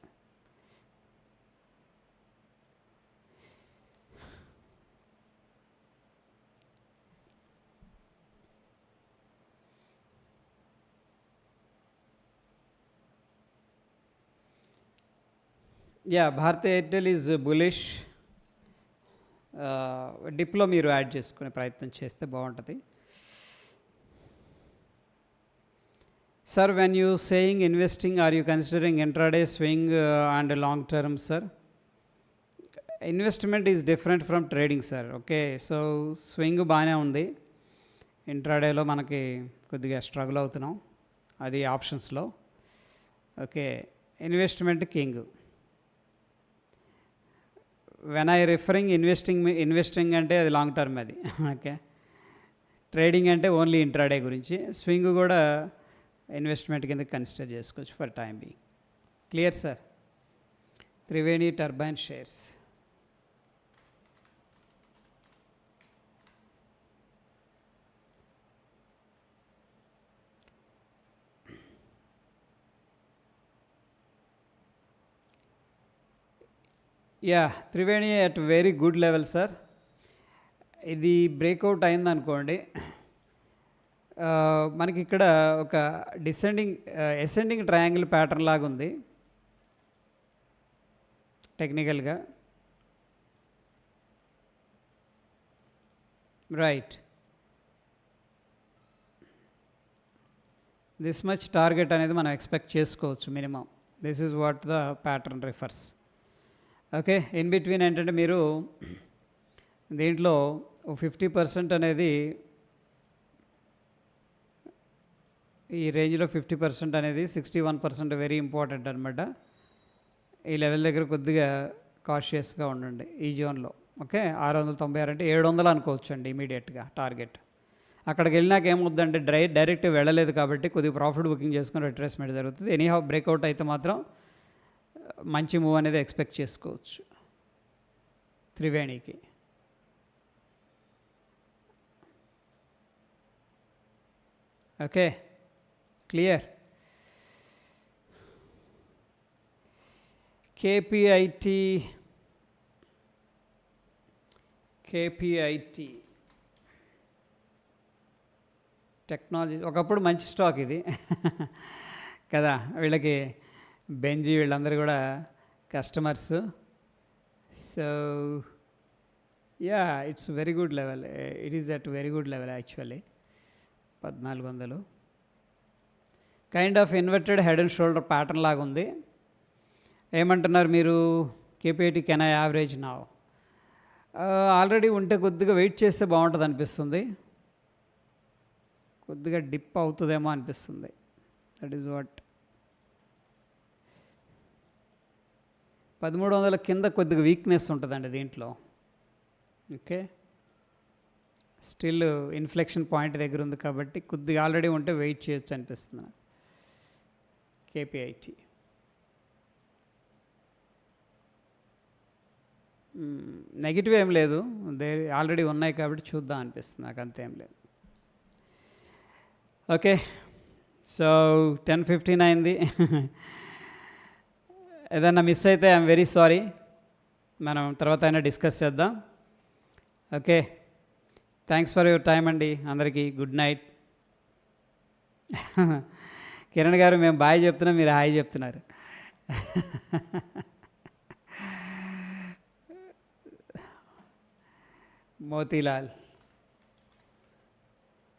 Yeah, Bharti Airtel is bullish. డిప్లో మీరు యాడ్ చేసుకునే ప్రయత్నం చేస్తే బాగుంటుంది. Sir, when you saying investing, are you considering intraday, swing and long term? Sir, investment is different from trading sir. Okay, so swing బాగానే ఉంది, ఇంట్రాడేలో మనకి కొద్దిగా స్ట్రగుల్ అవుతున్నాం, అది ఆప్షన్స్లో. Okay, investment king. When I referring investing అంటే అది లాంగ్ టర్మ్ అది. ఓకే, ట్రేడింగ్ అంటే ఓన్లీ ఇంట్రాడే గురించి. స్వింగ్ కూడా ఇన్వెస్ట్మెంట్ కింద కన్సిడర్ చేసుకోవచ్చు for time be. Clear sir? Triveni turbine shares. Yeah, Triveni at very good level sir. ఇది బ్రేక్అవుట్ అయిందనుకోండి, మనకి ఇక్కడ ఒక అసెండింగ్ ట్రయాంగిల్ ప్యాటర్న్ లాగా ఉంది టెక్నికల్గా. రైట్, దిస్ మచ్ టార్గెట్ అనేది మనం ఎక్స్పెక్ట్ చేసుకోవచ్చు minimum. This is what the pattern refers. Okay, in between ఏంటంటే మీరు దీంట్లో 50% అనేది, ఈ రేంజ్లో 50% అనేది 61% వెరీ ఇంపార్టెంట్ అనమాట. ఈ లెవెల్ దగ్గర కొద్దిగా కాషియస్గా ఉండండి ఈ జోన్లో. ఓకే, 696 అంటే 700 అనుకోవచ్చు అండి ఇమీడియట్గా టార్గెట్. అక్కడికి వెళ్ళినాక ఏమవుద్దంటే డైరెక్ట్ వెళ్ళలేదు కాబట్టి కొద్దిగా ప్రాఫిట్ బుకింగ్ చేసుకుని రిట్రేస్మెంట్ జరుగుతుంది. ఎనీహౌ బ్రేక్అవుట్ అయితే మాత్రం మంచి మూవ్ అనేది ఎక్స్పెక్ట్ చేసుకోవచ్చు త్రివేణికి. Okay, clear. కేపీఐటీ టెక్నాలజీ ఒకప్పుడు మంచి స్టాక్ ఇది కదా, వీళ్ళకి బెంజీ వీళ్ళందరూ కూడా customers. So yeah, it's very good level, it is at very good level actually. 1400 kind of inverted head and shoulder pattern లాగా ఉంది. ఏమంటున్నారు మీరు? కేపీఐటీ కెన్ ఐ యావరేజ్ నా? ఆల్రెడీ ఉంటే కొద్దిగా వెయిట్ చేస్తే బాగుంటుంది అనిపిస్తుంది, కొద్దిగా డిప్ అవుతుందేమో అనిపిస్తుంది. That is what. 1300 కింద కొద్దిగా వీక్నెస్ ఉంటుందండి దీంట్లో. ఓకే, స్టిల్ ఇన్ఫ్లెక్షన్ పాయింట్ దగ్గర ఉంది కాబట్టి కొద్దిగా ఆల్రెడీ ఉంటే వెయిట్ చేయొచ్చు అనిపిస్తుంది నాకు. కేపీఐటీ నెగిటివ్ ఏం లేదు, ఆల్రెడీ ఉన్నాయి కాబట్టి చూద్దాం అనిపిస్తుంది నాకు, అంతేం లేదు. ఓకే, సో 10:15 అయింది. ఏదన్నా మిస్ అయితే ఐఎమ్ వెరీ సారీ, మనం తర్వాత అయినా డిస్కస్ చేద్దాం. Okay, thanks for your time అండి అందరికీ. Good night. కిరణ్ గారు, మేము బాయ్ చెప్తున్నాం, మీరు హాయ్ చెప్తున్నారు. Motilal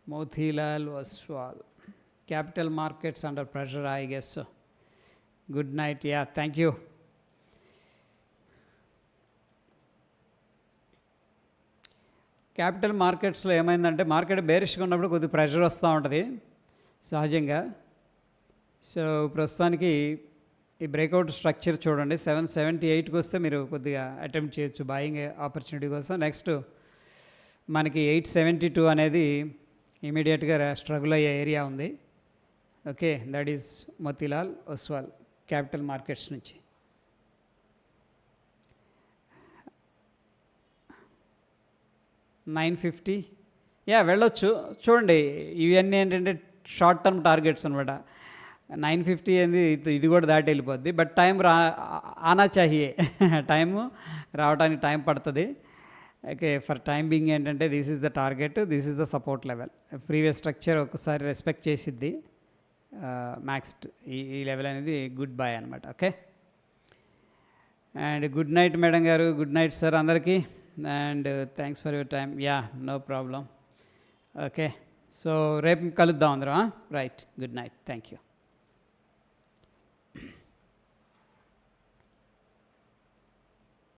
Oswal. Capital markets under pressure, I guess so. Good night. Yeah, thank you. Capital మార్కెట్స్లో ఏమైందంటే మార్కెట్ బేరిష్గా ఉన్నప్పుడు కొద్దిగా ప్రెషర్ వస్తూ ఉంటుంది సహజంగా. సో ప్రస్తుతానికి ఈ బ్రేక్అవుట్ స్ట్రక్చర్ చూడండి, 778కి వస్తే మీరు కొద్దిగా అటెంప్ట్ చేయొచ్చు బాయింగ్ ఆపర్చునిటీ కోసం. నెక్స్ట్ మనకి 872 అనేది ఇమీడియట్గా స్ట్రగుల్ అయ్యే ఏరియా ఉంది. Okay, that is Motilal Oswal capital markets నుంచి. $950 వెళ్ళొచ్చు. చూడండి ఇవన్నీ ఏంటంటే షార్ట్ టర్మ్ టార్గెట్స్ అనమాట. 950 ఏంది, ఇది కూడా దాటి వెళ్ళిపోద్ది. బట్ టైం ఆనా చాహియే, టైము రావడానికి టైం పడుతుంది. ఓకే, ఫర్ టైం బీయింగ్ ఏంటంటే this is the target, this is the support level. Previous structure ఒకసారి రెస్పెక్ట్ చేసిద్ది. మ్యాక్స్డ్ ఈ లెవెల్ అనేది గుడ్ బై అనమాట. Okay, and good night madam గారు, గుడ్ నైట్ సార్ అందరికీ, and thanks for your time. Yeah, no problem. Okay, so రేపు కలుద్దాం అందరం. Right, good night, thank you.